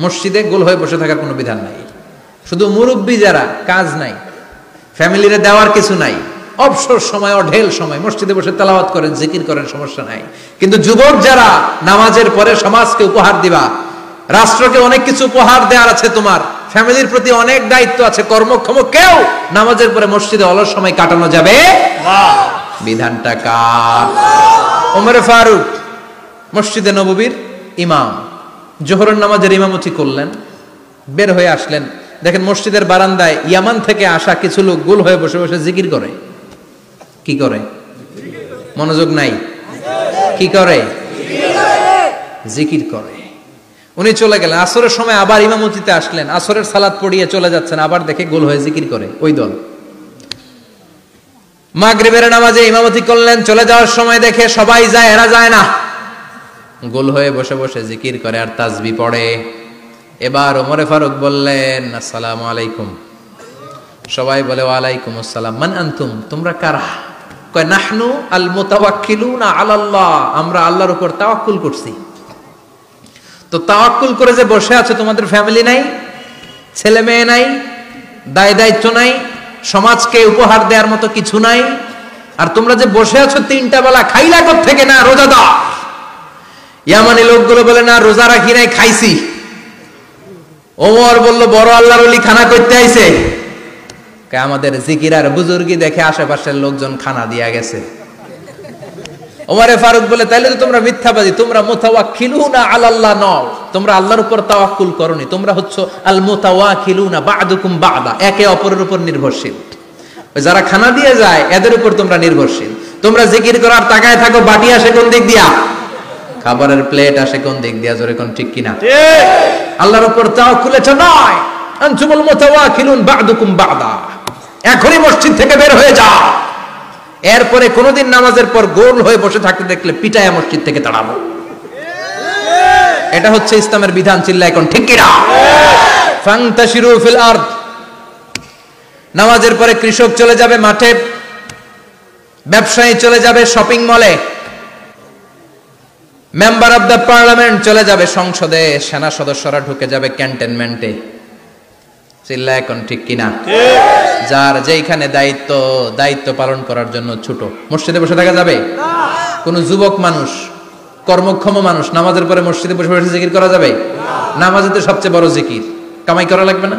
মসজিদে গোল হয়ে বসে থাকার কোনো বিধান নাই। শুধু মুরব্বী যারা, কাজ নাই, ফ্যামিলিরে দেওয়ার কিছু নাই, অবসর সময় অঢেল সময় মসজিদে বসে তেলাওয়াত করেন, জিকির করেন, সমস্যা নাই। কিন্তু যুবক যারা, নামাজের পরে সমাজকে উপহার দিবা, রাষ্ট্রকে অনেক কিছু উপহার দেওয়ার আছে, তোমার ফ্যামিলির প্রতি অনেক দায়িত্ব আছে, কর্মক্ষম কেউ নামাজের পরে মসজিদে অলস সময় কাটানো যাবে না। বিধানটা কার? ওমরে ফারুক মসজিদে নববীর ইমাম, জোহরের নামাজের ইমামতি করলেন, বের হয়ে আসলেন, দেখেন মসজিদের বারান্দায় ইয়ামান থেকে আসা কিছু লোক গোল হয়ে বসে বসে জিকির করে। কি করে? মনোযোগ নাই। কি করে? জিকির করে। উনি চলে গেলেন, আসরের সময় আবার ইমামতিতে আসলেন, আসরের সালাত পড়িয়ে চলে যাচ্ছেন, আবার দেখে গোল হয়ে জিকির করে ওই দল। মাগরিবের নামাজে ইমামতি করলেন, চলে যাওয়ার সময় দেখে সবাই যায়, এরা যায় না, গোল হয়ে বসে বসে জিকির করে আর তাসবিহ পড়ে। এবার ওমরে ফারুক বললেন আসসালামু আলাইকুম। সবাই বলে ওয়ালাইকুম আসসালাম। মান আনতুম, তোমরা কারা? কয় নাহনু আল মুতাওয়াক্কিলুনা আলাল্লাহ, আমরা আল্লাহর উপর তাওয়াক্কুল করছি। তো তাওয়াক্কুল করে যে বসে আছো, তোমাদের ফ্যামিলি নাই, ছেলে মেয়ে নাই, দায় দায়িত্ব নাই, সমাজকে উপহার দেওয়ার মতো কিছু নাই, আর তোমরা যে বসে আছো 3টা বেলা খাইলা কোত্থেকে? না রোজাদার। ইয়ামানি লোকগুলো বলে না রোজা রাখি নাই, খাইছি। ওমর বলল বড় আল্লাহর ওলি খানা করতে আইছে। আমাদের জিকির আর বুজুর্গি দেখে আশেপাশের লোকজন খানা দিয়া গেছে। ওমরে ফারুক বলে তাইলে তো তোমরা মিথ্যাবাদী, তোমরা মুতাওয়াক্কিলুনা আলাল্লাহ নও, তোমরা আল্লাহর উপর তাওয়াক্কুল করনি, তোমরা হচ্ছে আল মুতাওয়াক্কিলুনা বা'দুকুম বা'দা, একে অপরের উপর নির্ভরশীল। যারা খানা দিয়ে যায় এদের উপর তোমরা নির্ভরশীল। তোমরা জিকির করার তাকায় থাকো, বাটি আসে কোন দিক দিয়া? খাবারের প্লেট আসে কোন দিক দিয়া? জোরে কোন, ঠিক কিনা? আল্লাহর উপর তাওয়াক্কুল এটা নয়। আনতুমুল মুতাওয়াক্কিলুন বা'দুকুম বা'দা। এখনই মসজিদ থেকে বের হয়ে যাও, এরপরে কোনদিন নামাজের পর গোল হয়ে বসে থাকতে দেখলে পিটায়া মসজিদ থেকে তাড়াবো। এটা হচ্ছে ইসলামের বিধান। চিল্লা এখন ঠিক কিনা? ফান্তাশিরু ফিল আরদ। নামাজের পরে কৃষক চলে যাবে মাঠে, ব্যবসায়ী চলে যাবে শপিং মলে, মেম্বার অফ দ্য পার্লামেন্ট চলে যাবে সংসদে, সেনা সদস্যরা ঢুকে যাবে ক্যান্টনমেন্টে। চিল্লা এখন ঠিক কিনা? যার যেখানে দায়িত্ব পালন করার জন্য ছোট, মসজিদে বসে থাকা যাবে না। কোন যুবক মানুষ, কর্মক্ষম মানুষ নামাজের পরে মসজিদে বসে বসে জিকির করা যাবে না। নামাজে তো সবচেয়ে বড় জিকির, কামাই করা লাগবে না।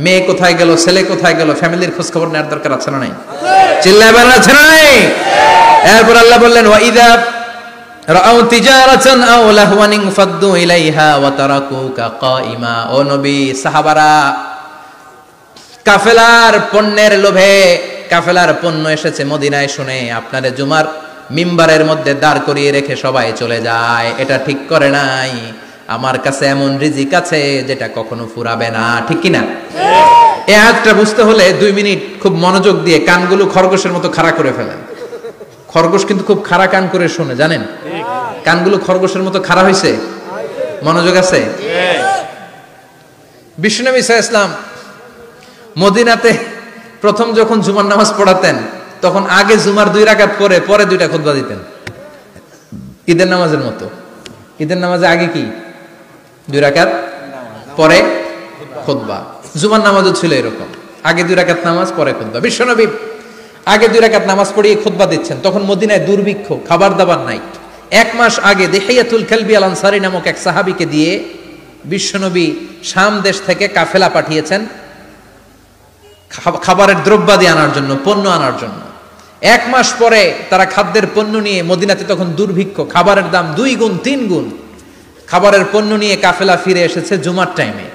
মেয়ে কোথায় গেল, ছেলে কোথায় গেল, ফ্যামিলির খোঁজ খবর নেওয়ার দরকার আছে না নাই? চিল্লায় বলেন আছে না নাই? এরপর আল্লাহ বললেন ওয়াইদা রাআউ তিজারাতান আও লাহওয়ান ফাদ্দু ইলাইহা ওয়া তারাকুকা কাইমা। ও নবী, সাহাবারা কাফেলার পণ্যের লোভে, কাফেলার পণ্য এসেছে মদিনায় শুনে আপনারে জুমার মিম্বারের মধ্যে দাঁড় করিয়ে রেখে সবাই চলে যায়। এটা ঠিক করে নাই। আমার কাছে এমন রিজিক আছে যেটা কখনো ফুরাবে না, ঠিক কিনা? এই আয়াতটা বুঝতে হলে 2 মিনিট খুব মনোযোগ দিয়ে কানগুলো খরগোশের মতো খাড়া করে ফেলেন। খরগোশ কিন্তু খুব খাড়া কান করে শোনে, জানেন? কানগুলো খরগোশের মতো খাড়া হয়েছে। মনোযোগ আছে? বিশ্বনবী সাল্লাল্লাহু আলাইহি ওয়াসাল্লাম মদিনাতে প্রথম যখন জুমার নামাজ পড়াতেন, তখন আগে জুমার 2 রাকাত পরে 2টা খুতবা দিতেন, ঈদের নামাজের মতো। ঈদের নামাজে আগে কি 2 রাকাত, পরে খুতবা। জুমার নামাজও ছিল এরকম, আগে 2 রাকাত নামাজ, পরে খুতবা। বিশ্বনবী আগে 2 রাকাত নামাজ পড়িয়ে খুতবা দিচ্ছেন, তখন মদিনায় দুর্ভিক্ষ, খাবার দাবার নাই। 1 মাস আগে দিহিয়াতুল কালবি আল আনসারী নামক এক সাহাবীকে দিয়ে বিশ্বনবী শাম দেশ থেকে কাফেলা পাঠিয়েছেন খাবারের দ্রব্যাদি আনার জন্য, পণ্য আনার জন্য। 1 মাস পরে তারা খাদ্যের পণ্য নিয়ে, মদিনাতে তখন দুর্ভিক্ষ, খাবারের দাম 2 গুণ 3 গুণ, খাবারের পণ্য নিয়ে কাফেলা ফিরে এসেছে জুমার টাইমে।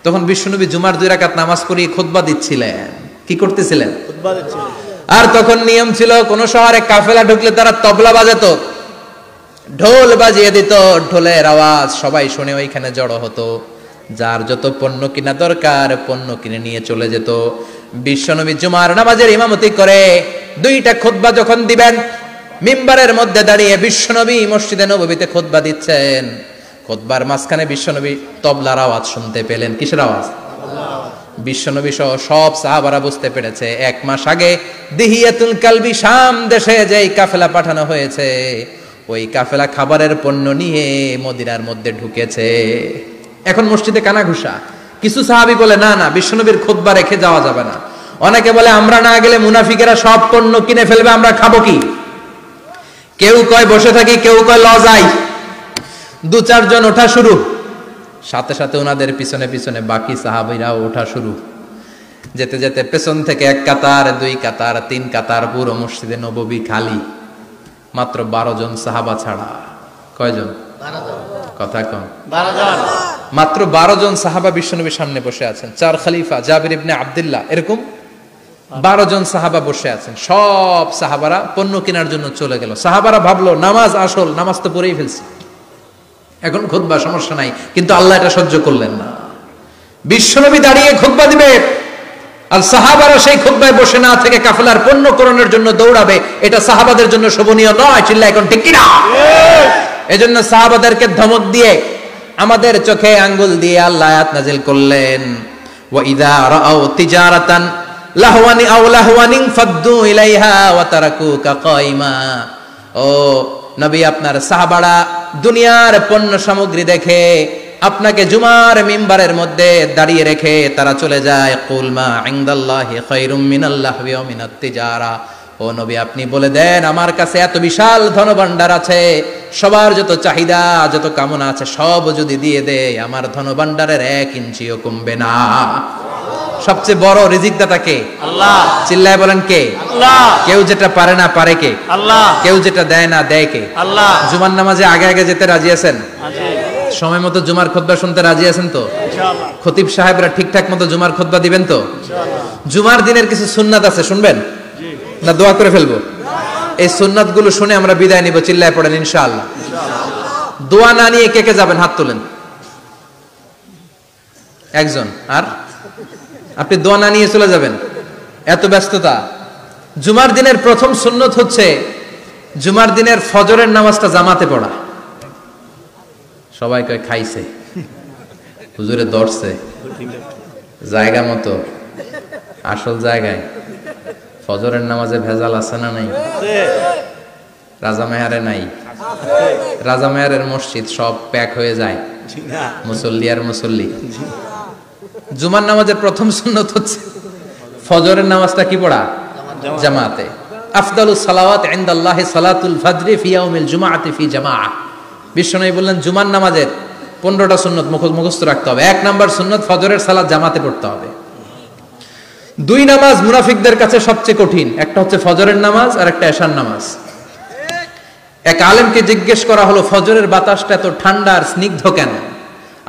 তখন বিশ্বনবী জুমার 2 রাকাত নামাজ পড়িয়ে খুতবা দিচ্ছিলেন। কি করতেছিলেন? খুতবা দিচ্ছিলেন। আর তখন নিয়ম ছিল, কোন শহরে কাফেলা ঢুকলে তারা তবলা বাজাতো, ঢোল বাজিয়ে দিত, ঢোলের আওয়াজ সবাই শুনে ওইখানে জড়ো হতো। যার যত পণ্য কিনা দরকার পণ্য কিনে নিয়ে চলে যেত। বিশ্বনবী জুমার নামাজের ইমামতি করে 2টা খুতবা যখন দিবেন, মিম্বারের মধ্যে দাঁড়িয়ে বিশ্বনবী মসজিদে নববীতে খুতবা দিচ্ছেন। খুতবার মাঝখানে বিশ্বনবী তবলার আওয়াজ শুনতে পেলেন। কিসের আওয়াজ? বিশ্বনবী সহ সব সাহাবারা বুঝতে পেরেছে 1 মাস আগে দিহিয়াতুল কালবি শাম দেশে যেই কাফেলা পাঠানো হয়েছে, ওই কাফেলা খাবারের পণ্য নিয়ে মদিনার মধ্যে ঢুকেছে। এখন মসজিদে কানাঘুষা। কিছু সাহাবী বলে না না, বিশ্বনবীর খুতবা রেখে যাওয়া যাবে না। অনেকে বলে আমরা না গেলে মুনাফিকেরা সব পণ্য কিনে ফেলবে, আমরা খাবো কি? কেউ কয় বসে থাকি, কেউ কয় লজাই। 2-4 জন ওঠা শুরু, সাথে সাথে ওনাদের পিছনে পিছনে বাকি সাহাবীরাও ওঠা শুরু। যেতে যেতে পেছন থেকে 1 কাতার, 2 কাতার, 3 কাতার, পুরো মসজিদে নববী খালি, মাত্র 12 জন সাহাবা ছাড়া। কয়জন? 12 জন। কথা কম। 12 জন। মাত্র 12 জন সাহাবা বিশ্বনবীর সামনে বসে আছেন। 4 খলিফা, জাবির ইবনে আব্দুল্লাহ, এরকম 12 জন সাহাবা বসে আছেন। সব সাহাবারা পণ্য কেনার জন্য চলে গেল। সাহাবারা ভাবলো নামাজ আসল, নামাজ তো পড়েই ফেলছি, এখন খুতবা সমস্যা নাই। কিন্তু আল্লাহ এটা সহ্য করলেন না। বিশ্বনবী দাঁড়িয়ে খুতবা দিবে, আর সাহাবারা সেই খুতবায় বসে না থেকে কাফেলার পণ্য করণের জন্য দৌড়াবে। এটা সাহাবাদের জন্য শোভনীয় নয়। চিল্লা এখন ঠিক কিনা? এজন্য সাহাবাদেরকে ধমক দিয়ে, আমাদের চোখে আঙ্গুল দিয়ে আল্লাহ আয়াত নাজিল করলেন, ওয়া ইযা রাআউ তিজারাতান লাহওয়ানি আও লাহওয়ানিন ফাদ্দু ইলাইহা ওয়া তারাকুকা কাইমা। ও নবী, আপনার সাহাবারা দুনিয়ার পণ্য সামগ্রী দেখে আপনাকে জুমার মিম্বারের মধ্যে দাঁড়িয়ে রেখে তারা চলে যায়। কুল মা ইনদাল্লাহি খায়রুম মিনাল লাহওয়ি ওয়া মিনাত তিজারা। ও নবী, আপনি বলে দেন আমার কাছে এত বিশাল ধনভাণ্ডার আছে, সবার যত চাহিদা যত কামনা আছে সব যদি দিয়ে দেয়, আমার ধনভাণ্ডারের 1 ইঞ্চিও কমবে না। সবচেয়ে বড় রিজিকদাতা কে? আল্লাহ। চিল্লায় বলেন কে? আল্লাহ। কেউ যেটা পারে না পারে কে? আল্লাহ। কেউ যেটা দেয় না দেয় কে? আল্লাহ। জুমার নামাজে আগে আগে যেতে রাজি আছেন? সময় মতো জুমার খুতবা শুনতে রাজি আছেন তো? ইনশাআল্লাহ। খতিব সাহেবরা ঠিকঠাক মতো জুমার খুতবা দিবেন তো? ইনশাআল্লাহ। জুমার দিনের কিছু সুন্নাত আছে, শুনবেন না দোয়া করে ফেলবো? এই সুন্নাত গুলো শুনে আমরা বিদায় নিব। চিল্লায় পড়েন ইনশাআল্লাহ। দোয়া না নিয়ে কে কে যাবেন? হাত তোলেন। একজন। আর আপনি দোয়া না নিয়ে চলে যাবেন? এত ব্যস্ততা। জুমার দিনের প্রথম সুন্নত হচ্ছে জুমার দিনের ফজরের নামাজটা জামাতে পড়া। সবাই কয় খাইছে, হুজুরে দর্শে জায়গা মতো, আসল জায়গায়। ফজরের নামাজে ভেজাল আছে না নাই? রাজা মেহারে নাই? রাজা মেহারের মসজিদ সব প্যাক হয়ে যায়, মুসল্লি আর মুসল্লি। জুমার নামাজের প্রথম সুন্নত হচ্ছে ফজরের নামাজটা কি পড়া? জামাতে। আফদালুস সালাওয়াত ইনদাল্লাহি সালাতুল ফাজরি ফি ইয়াউমিল জুমআতি ফি জামাআ। বিশ্বনবী বললেন জুমার নামাজের 15টা সুন্নত মুখস্থ রাখতে হবে। 1 নাম্বার সুন্নত ফজরের সালাত জামাতে পড়তে হবে। 2 নামাজ মুনাফিকদের কাছে সবচেয়ে কঠিন, একটা হচ্ছে ফজরের নামাজ আর একটা এশার নামাজ। এক আলেমকে জিজ্ঞেস করা হলো ফজরের বাতাসটা এত ঠান্ডা আর স্নিগ্ধ কেন?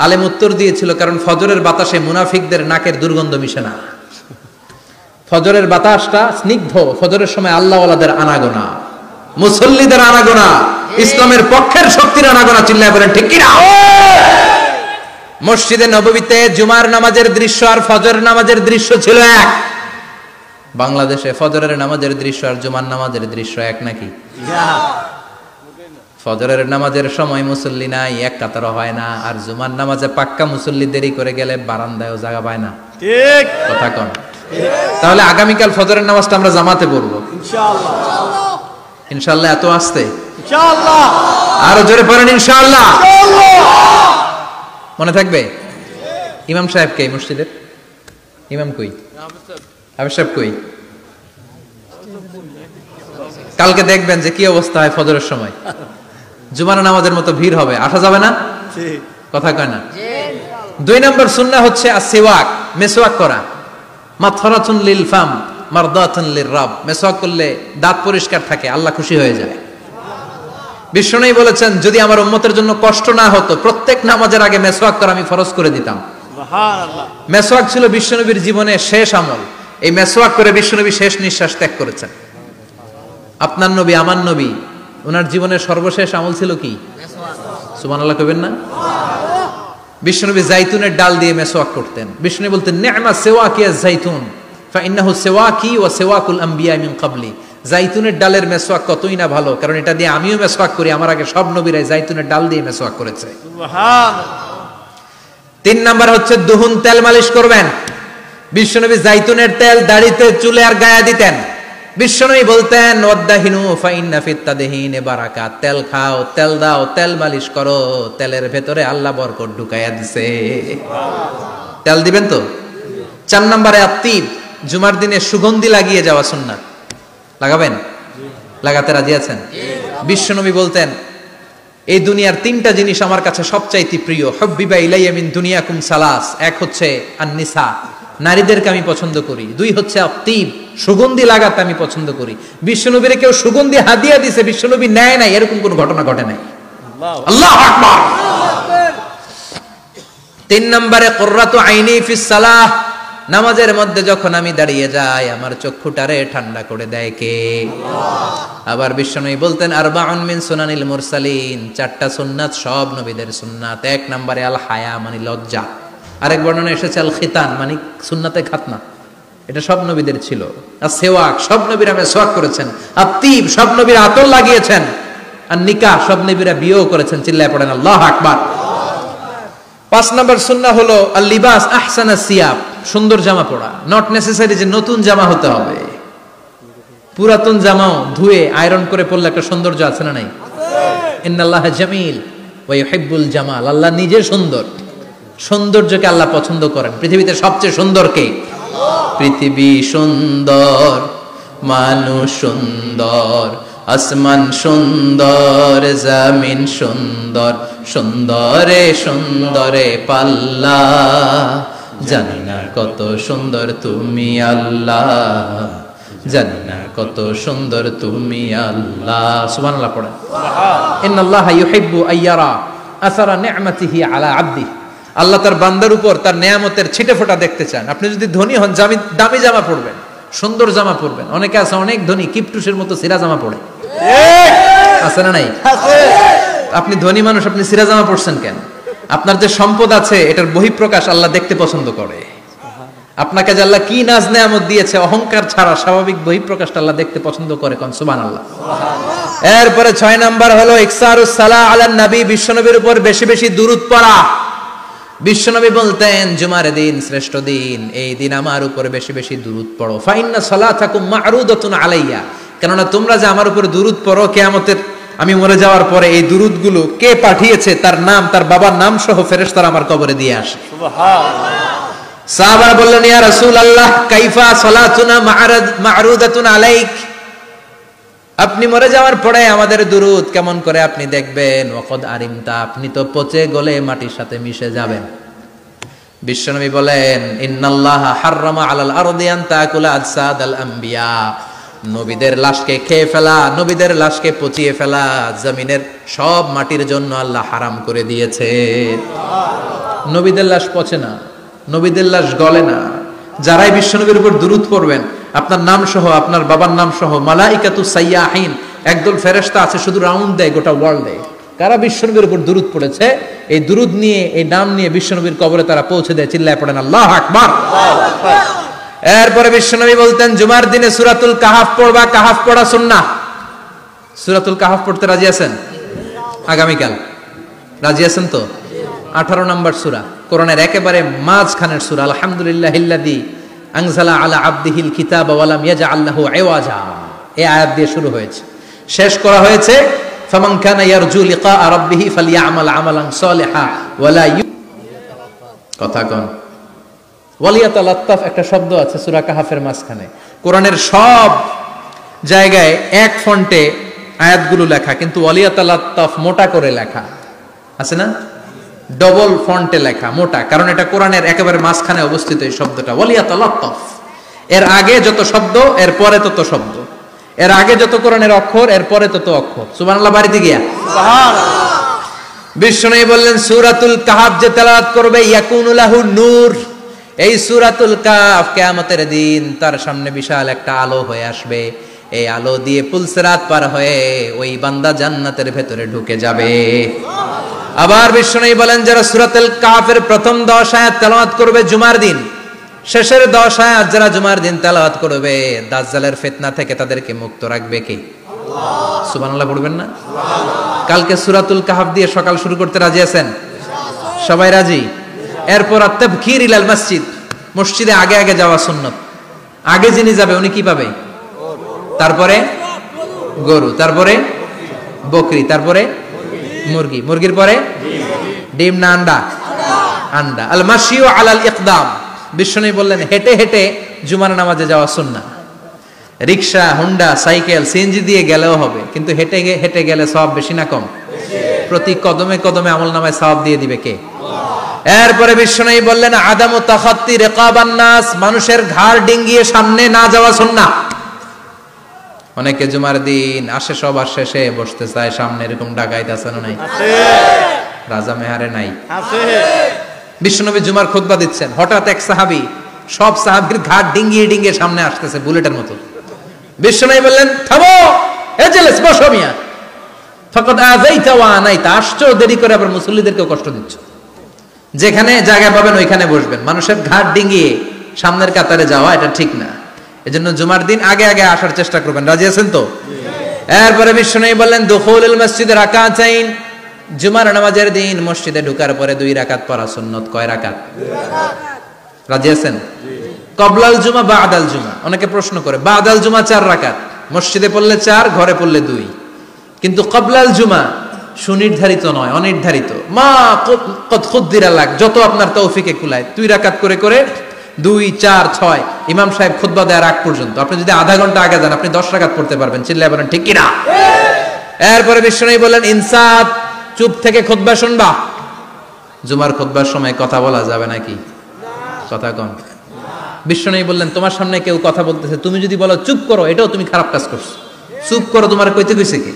আলেম উত্তর দিয়েছিল, কারণ ফজরের বাতাসে মুনাফিকদের নাকের দুর্গন্ধ মিশে না। ফজরের বাতাসটা স্নিগ্ধ, ফজরের সময় আল্লাহওয়ালাদের আনাগোনা, মুসল্লিদের আনাগোনা, ইসলামের পক্ষের শক্তির আনাগোনা। চিল্লায় বলেন ঠিক কিনা? মসজিদে নববীতে জুমার নামাজের দৃশ্য আর ফজর নামাজের দৃশ্য ছিল এক। বাংলাদেশে ফজরের নামাজের দৃশ্য আর জুমার নামাজের দৃশ্য এক নাকি? ফজরের নামাজের সময় মুসল্লি নাই, এক কাতার হয় না, আর জুমার নামাজে পাক্কা মুসল্লি দেরি করে গেলে বারান্দায়ও জায়গা পায় না। ঠিক কথা কোন? তাহলে আগামীকাল ফজরের নামাজটা আমরা জামাতে পড়বো ইনশাআল্লাহ। ইনশাআল্লাহ এত আসতে ইনশাআল্লাহ, আরো জোরে পড়েন ইনশাআল্লাহ। মনে থাকবে? ইমাম সাহেব কে মসজিদের? ইমাম কই? হাফেজ সাহেব কই? কালকে দেখবেন যে কি অবস্থা হয় ফজরের সময়। জুমার নামাজের মতো ভিড় হবে, আসা যাবে না। কথা কয় না? 2 নম্বর সুন্নাহ হচ্ছে আসওয়াক, মেসওয়াক করা। মাথরাতুন লিল ফাম মারদাতুন লিররাব। মেসওয়াক করলে দাঁত পরিষ্কার থাকে, আল্লাহ খুশি হয়ে যায়। বিশ্বনবী বলেছেন যদি আমার উম্মতের জন্য কষ্ট না হতো প্রত্যেক নামাজের আগে মেসওয়াক করা আমি ফরজ করে দিতাম। সুবহানাল্লাহ। মেসওয়াক ছিল বিশ্বনবীর জীবনের শেষ আমল। এই মেসওয়াক করে বিশ্বনবী শেষ নিঃশ্বাস ত্যাগ করেছেন। আপনার নবী আমার নবী ওনার জীবনের সর্বশেষ আমল ছিল কি? সুবহানাল্লাহ কইবেন না? বিশ্বনবী জাইতুনের ডাল দিয়ে মেসওয়াক করতেন। বিশ্বনবী বলতেন নি'মা সিওয়াকি আয-যাইতুন ফাইন্নাহু সিওয়াকি ওয়া সিওয়াকুল আম্বিয়া মিন ক্বাবলি। জাইতুনের ডালের মেসওয়াক কতই না ভালো, কারণ এটা দিয়ে আমিও মেসওয়াক করি, আমার আগে সব নবীরাই জাইতুনের ডাল দিয়ে মেসওয়াক করেছে। সুবহানাল্লাহ। 3 নাম্বার হচ্ছে দুহুন, তেল মালিশ করবেন। বিশ্বনবী জাইতুনের তেল দাড়িতে, চুলে আর গায়ে দিতেন। বিশ্বনবী বলতেন ওয়াদাহিনু ফাইন্না ফিত তাদহিনে বারাকাত। তেল খাও, তেল দাও, তেল মালিশ করো, তেলের ভেতরে আল্লাহ বরকত ঢুকাইয়া দিছে। তেল দিবেন তো? 4 নম্বরে আত্তিব, জুমার দিনে সুগন্ধি লাগিয়ে যাওয়া সুন্নাত। লাগাবেন? লাগাতে রাজি আছেন? বিশ্বনবী বলতেন এই দুনিয়ার 3টা জিনিস আমার কাছে সবচাইতে প্রিয়। হুব্বিবা ইলাইয়া মিন দুনিয়াকুম সালাস। এক হচ্ছে আন-নিসা, নারীদেরকে আমি পছন্দ করি। 2 হচ্ছে আত্তিব, সুগন্ধি লাগাতে আমি পছন্দ করি। বিশ্বনবীরে কেউ সুগন্ধি হাদিয়া দিয়েছে, বিশ্বনবী নেয় নাই, এরকম কোন ঘটনা ঘটে নাই। আল্লাহু আকবার। 3 নম্বরে কুররাতু আইনি ফিস সালাহ। নামাজের মধ্যে যখন আমি দাঁড়িয়ে যাই আমার চক্ষুটারে ঠান্ডা করে দেয় কে? আবার বিশ্বনবী বলতেন আরবাউন মিন সুনানিল মুরসালিন। 4টা সুন্নাত সব নবীদের সুন্নাত। 1 নম্বরে আল হায়া মানে লজ্জা। আরেক বর্ণনা এসেছে আল খিতান মানে সুন্নাতে খাতনা, এটা সব নবীদের ছিল। আর সেওয়াক, সব নবীরা মেসওয়াক করেছেন। আত্তিব, সব নবীরা আতর লাগিয়েছেন। আর নিকাহ, সব নবীরা বিয়েও করেছেন। চিল্লায় পড়েন আল্লাহু আকবার। 5 নম্বর সুন্নাহ হলো আল লিবাস আহসানা সিয়াব, সুন্দর জামা পরা। নট নেসেসারি যে নতুন জামা হতে হবে, পুরাতন জামাও ধুয়ে আয়রন করে পরলে একটা সৌন্দর্য আছে না নাই? ইন্নাল্লাহা জামিল ওয়া ইউহিব্বুল জামাল। আল্লাহ নিজে সুন্দর, সৌন্দর্যকে আল্লাহ পছন্দ করেন। পৃথিবীতে সবচেয়ে সুন্দর কে? পৃথিবী সুন্দর, মানুষ সুন্দর, আসমান সুন্দর, জমিন সুন্দর, সুন্দরে সুন্দরে পাল্লা। জানি না কত সুন্দর তুমি আল্লাহ, জানি না কত সুন্দর তুমি আল্লাহ। সুবহানাল্লাহ পড়েন। ইন্নাল্লাহা ইউহিব্বু আইয়ারা আসারা নি'মাতিহি আলা আবদিহি। আল্লাহ তার বান্দার উপর তার নেয়ামতের ছিটে ফোঁটা দেখতে চান। আপনি যদি ধনী হন দামি জামা পরবেন, সুন্দর জামা পরবেন। অনেকে আছে অনেক ধনী কিপটুসের মতো সিরা জামা পরে, আছে না নাই? আপনি ধনী মানুষ, আপনি সিরা জামা পরছেন কেন? আপনার যে সম্পদ আছে এটার বহিঃপ্রকাশ আল্লাহ দেখতে পছন্দ করে। আপনাকে যে আল্লাহ কি নাজ নেয়ামত দিয়েছে, অহংকার ছাড়া স্বাভাবিক বহিঃপ্রকাশটা আল্লাহ দেখতে পছন্দ করে। কোন সুবহানাল্লাহ। এরপরে 6 নাম্বার হলো ইকসারুস সালাহ আলান নবী, বিশ্বনবীর উপর বেশি বেশি দুরূদ পড়া। বিশ্বনবী বলতেন জুমার দিন শ্রেষ্ঠ দিন, এই দিন আমার উপর বেশি বেশি দুরূদ পড়ো। ফাইন্না সালাতাকুম মা'রুদাতুন আলাইয়া, কেননা তোমরা যে আমার উপর দুরূদ পড়ো, কিয়ামতের আমি মরে যাওয়ার পরে এই দুরূদগুলো কে পাঠিয়েছে তার নাম, তার বাবার নাম সহ ফেরেশতারা আমার কবরে দিয়ে আসে। সুবহানাল্লাহ। সাহাবারা বললেন ইয়া রাসূলুল্লাহ কাইফা সালাতুনা মা'রুদাতুন আলাইক, আপনি মরে যাওয়ার পরে আমাদের দুরূদ কেমন করে আপনি দেখবেন? ওয়াকাদ আরিমতা, আপনি তো পচে গলে মাটির সাথে মিশে যাবেন। বিশ্বনবী বলেন ইন্নাল্লাহা হাররামা আলাল আরদি আন তাকুলা আজসাদাল আম্বিয়া, নবীদের লাশকে খেয়ে ফেলা, নবীদের লাশকে পচিয়ে ফেলা জমিনের সব মাটির জন্য আল্লাহ হারাম করে দিয়েছে। নবীদের লাশ পচে না, নবীদের লাশ গলে না। যারাই বিশ্বনবীর উপর দুরূদ পড়বেন আপনার নাম সহ, আপনার বাবার নাম সহ, মালাইকাতু সাইয়াহিন, একদল ফেরেশতা আছে শুধু রাউন্ড দেয় গোটা ওয়ার্ল্ডে। কারা বিশ্বনবীর উপর দুরূদ পড়েছে, এই দুরূদ নিয়ে, এই নাম নিয়ে বিশ্বনবীর কবরে তারা পৌঁছে দেয়। চিল্লায় পড়েন আল্লাহু আকবার। এরপরে বিশ্বনবী বলতেন জুমার দিনে সূরাতুল কাহাফ পড়বা, কাহাফ পড়া সুন্নাহ। সূরাতুল কাহাফ পড়তে রাজি আছেন? আগামীকাল রাজি আছেন তো? 18 নম্বর সূরা, কোরআনের একেবারে মাঝখানের সূরা। আলহামদুলিল্লাহিল্লাযী আনজালা আলা আবদিহিল কিতাবা ওয়া লাম ইয়াজআল লাহু ইওয়াজা, এই আয়াত দিয়ে শুরু হয়েছে, শেষ করা হয়েছে ফামান কানা ইয়ারজু লিকা রাব্বিহি ফালইআমাল আমালান সালিহা ওয়া লা কথা কোন ওয়ালিয়াতালাত্তাফ একটা শব্দ আছে সূরা কাহাফের মাঝখানে। কোরআনের সব জায়গায় এক ফন্টে আয়াতগুলো লেখা, কিন্তু ওয়ালিয়াতালাত্তাফ মোটা করে লেখা আছে না, ডবল ফন্টে লেখা মোটা, কারণ এটা কোরআনের একেবারে মাঝখানে অবস্থিত এই শব্দটা ওয়ালিয়াতালাত্তাফ। এর আগে যত শব্দ এর পরে তত শব্দ, এর আগে যত কোরআনের অক্ষর এর পরে তত অক্ষর। সুবহানাল্লাহ বাড়িতে গিয়া সুবহানাল্লাহ। বিশ্বনবী বললেন সূরাতুল কাহাফ যে তেলাওয়াত করবে ইয়াকুনু লাহু নূর, এই সূরাতুল কাহাফ কিয়ামতের দিন তার সামনে বিশাল একটা আলো হয়ে আসবে, এই আলো দিয়ে পুলসিরাত পার হয়ে ওই বান্দা জান্নাতের ভেতরে ঢুকে যাবে। আবার বিশ্বনবী বলেন যারা সূরাতুল কাহাফের প্রথম 10 আয়াত তেলাওয়াত করবে জুমার দিন, শেষের 10 আয়াত যারা জুমার দিন তেলাওয়াত করবে, দাজ্জালের ফিতনা থেকে তাদেরকে মুক্ত রাখবে কে? আল্লাহ। সুবহানাল্লাহ পড়বেন না? সুবহানাল্লাহ। কালকে সূরাতুল কাহাফ দিয়ে সকাল শুরু করতে রাজি আছেন? সবাই রাজি? এরপর আত-তাবকির ইলাল মসজিদ, মসজিদে আগে আগে যাওয়া সুন্নাত। আগে যিনি যাবে উনি কি পাবে? তারপরে গরু, তারপরে বকরি, তারপরে মুরগি, মুরগির পরে ডিম না আন্ডা? আন্ডা। আল মাশিউ আলাল ইকদাম, বিশ্বনবী বললেন হেঁটে হেঁটে জুমার নামাজে যাওয়া সুন্নাহ। রিকশা, হুন্ডা, সাইকেল, সিএনজি দিয়ে গেলেও হবে, কিন্তু হেঁটে হেঁটে গেলে সওয়াব বেশি না কম? প্রতি কদমে কদমে আমলনামায় সওয়াব দিয়ে দিবে কে? এরপরে বিশ্বনবী বললেন আদামু তাখাত্তি রিকাবান নাস, মানুষের ঘাড় ডিঙ্গিয়ে সামনে না যাওয়া সুন্নাহ। অনেকে জুমার দিন আসে সবার শেষে বসতে চায় সামনে, এরকম ডাকাইত আছে না নাই? আছে। রাজা মেহারে নাই? আছে। বিশ্বনবী জুমার খুতবা দিচ্ছেন, হঠাৎ এক সাহাবী সব সাহাবীর ঘাড় ডিঙ্গিয়ে ডিঙ্গিয়ে সামনে আসতেছে বুলেটের মতো। বিশ্বনবী বললেন থামো, এজেলেস বসো মিয়া, ফাকাদ আযাইতা ওয়া আনাইতা, আসছো দেরি করে আবার মুসল্লিদেরকে কষ্ট দিচ্ছ। যেখানে জায়গা পাবেন ওইখানে বসবেন, মানুষের ঘাড় ডিঙ্গিয়ে সামনের কাতারে যাওয়া এটা ঠিক না। এজন্য জুমার দিন আগে আগে আসার চেষ্টা করবেন। রাজি আছেন তো? এরপরে বিশ্বনবী বললেন দুখুলুল মসজিদে রাকাতাইন, জুমার নামাজের দিন মসজিদে ঢোকার পরে 2 রাকাত পড়া সুন্নাত। কয় রাকাত? 2 রাকাত। রাজি আছেন? কবলাল জুমা বাদাল জুমা, অনেকে প্রশ্ন করে বাদাল জুমা 4 রাকাত, মসজিদে পড়লে 4, ঘরে পড়লে 2, কিন্তু কবলাল জুমা সুনির্ধারিত নয়, অনির্ধারিত। মা কদ খুদ্দিরা লাক, যত আপনার তৌফিকে কুলায় 2 রাকাত করে করে 2, 4, 6 ইমাম সাহেব খুতবা দেওয়ার আগ পর্যন্ত। আপনি যদি আধা ঘন্টা আগে যান আপনি 10 রাকাত পড়তে পারবেন। চিল্লায় বলেন ঠিক কিনা? এরপরে বিশ্বনবী বললেন ইনসাত, চুপ থেকে খুতবা শুনবা। জুমার খুতবার সময় কথা বলা যাবে নাকি? কথা কোন? বিশ্বনবী বললেন তোমার সামনে কেউ কথা বলতেছে, তুমি যদি বলো চুপ করো, এটাও তুমি খারাপ কাজ করছো। চুপ করো তোমার কইতে কইছে কি?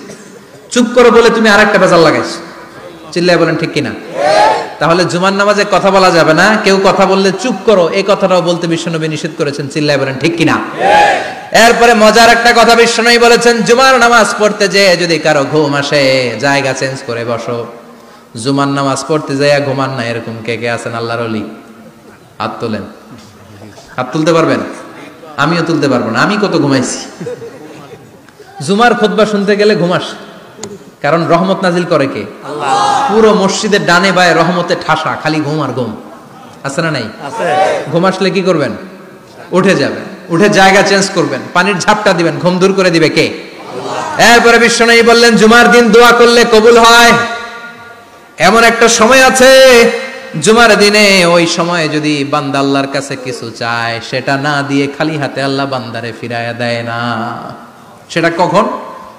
চুপ করো বলে তুমি আরেকটা বেজাল লাগাইছো। চিল্লায় বলেন ঠিক কিনা? তাহলে জুমার নামাজে কথা বলা যাবে না, কেউ কথা বললে চুপ করো এই কথাটাও বলতে বিশ্বনবী নিষেধ করেছেন। চিল্লায় বলেন ঠিক কিনা? এরপরে মজার একটা কথা বিশ্বনবী বলেছেন, জুমার নামাজ পড়তে যেয়ে যদি কারো ঘুম আসে জায়গা চেঞ্জ করে বসো। জুমার নামাজ পড়তে যাইয়া ঘুমান না, এরকম কে কে আছেন আল্লাহর ওলি? হাত তোলেন। হাত তুলতে পারবেন? আমিও তুলতে পারবো না, আমি কত ঘুমাইছি। জুমার খুতবা শুনতে গেলে ঘুমাস, কারণ রহমত নাজিল করে কে? আল্লাহ। পুরো মসজিদের ডানে বায়ে রহমতে ঠাসা, খালি ঘুম আর ঘুম। আছে না নাই? আছে। ঘুম আসলে কি করবেন? উঠে যাবেন, উঠে জায়গা চেঞ্জ করবেন, পানির ঝাপটা দিবেন, ঘুম দূর করে দিবে কে? আল্লাহ। এরপরে বিশ্বনবী বললেন জুমার দিন দোয়া করলে কবুল হয়। এমন একটা সময় আছে জুমার দিনে, ওই সময়ে যদি বান্দা আল্লাহর কাছে কিছু চায় সেটা না দিয়ে খালি হাতে আল্লাহ বান্দারে ফিরায়া দেয় না। সেটা কখন?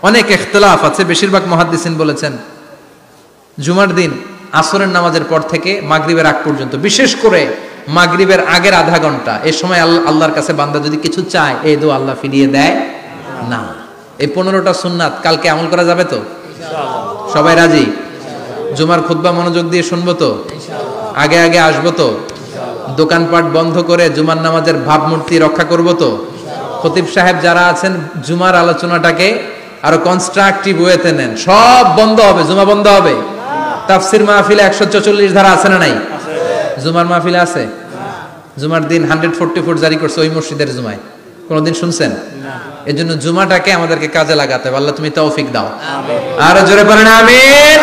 অনেক ইখতিলাফ আছে, বেশিরভাগ মুহাদ্দিসিন বলেছেন জুমার দিন আসরের নামাজের পর থেকে মাগরিবের আগ পর্যন্ত, বিশেষ করে মাগরিবের আগের আধা ঘন্টা, এই সময় আল্লাহর কাছে বান্দা যদি কিছু চায় এই দোয়া আল্লাহ ফিরিয়ে দেয় না। এই 15টা সুন্নাত কালকে আমল করা যাবে তো? ইনশাআল্লাহ। সবাই রাজি? জুমার খুতবা মনোযোগ দিয়ে শুনবো তো? ইনশাআল্লাহ। আগে আগে আসবো তো? ইনশাআল্লাহ। দোকানপাট বন্ধ করে জুমার নামাজের ভাবমূর্তি রক্ষা করবো তো? ইনশাআল্লাহ। খতিব সাহেব যারা আছেন জুমার আলোচনাটাকে আরো কনস্ট্রাকটিভ ওয়েতে নেন। সব বন্ধ হবে, জুমা বন্ধ হবে। তাফসির মাহফিলে 144 ধারা আছে না নাই? জুমার মাহফিলে আছে? জুমার দিন 140 ফুট জারি করছে ওই মসজিদের জুমায়, কোনদিন শুনছেন? এর জন্য জুমাটাকে আমাদেরকে কাজে লাগাতে হবে। আল্লাহ তুমি তৌফিক দাও। আর জোরে বলেন আমিন।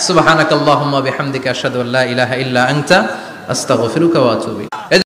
সুবহানাকাল্লাহুম্মা বিহামদিকা আশহাদু আল্লা ইলাহা ইল্লা আনতা আস্তাগফিরুকা ওয়া আতুবু ইলাইক।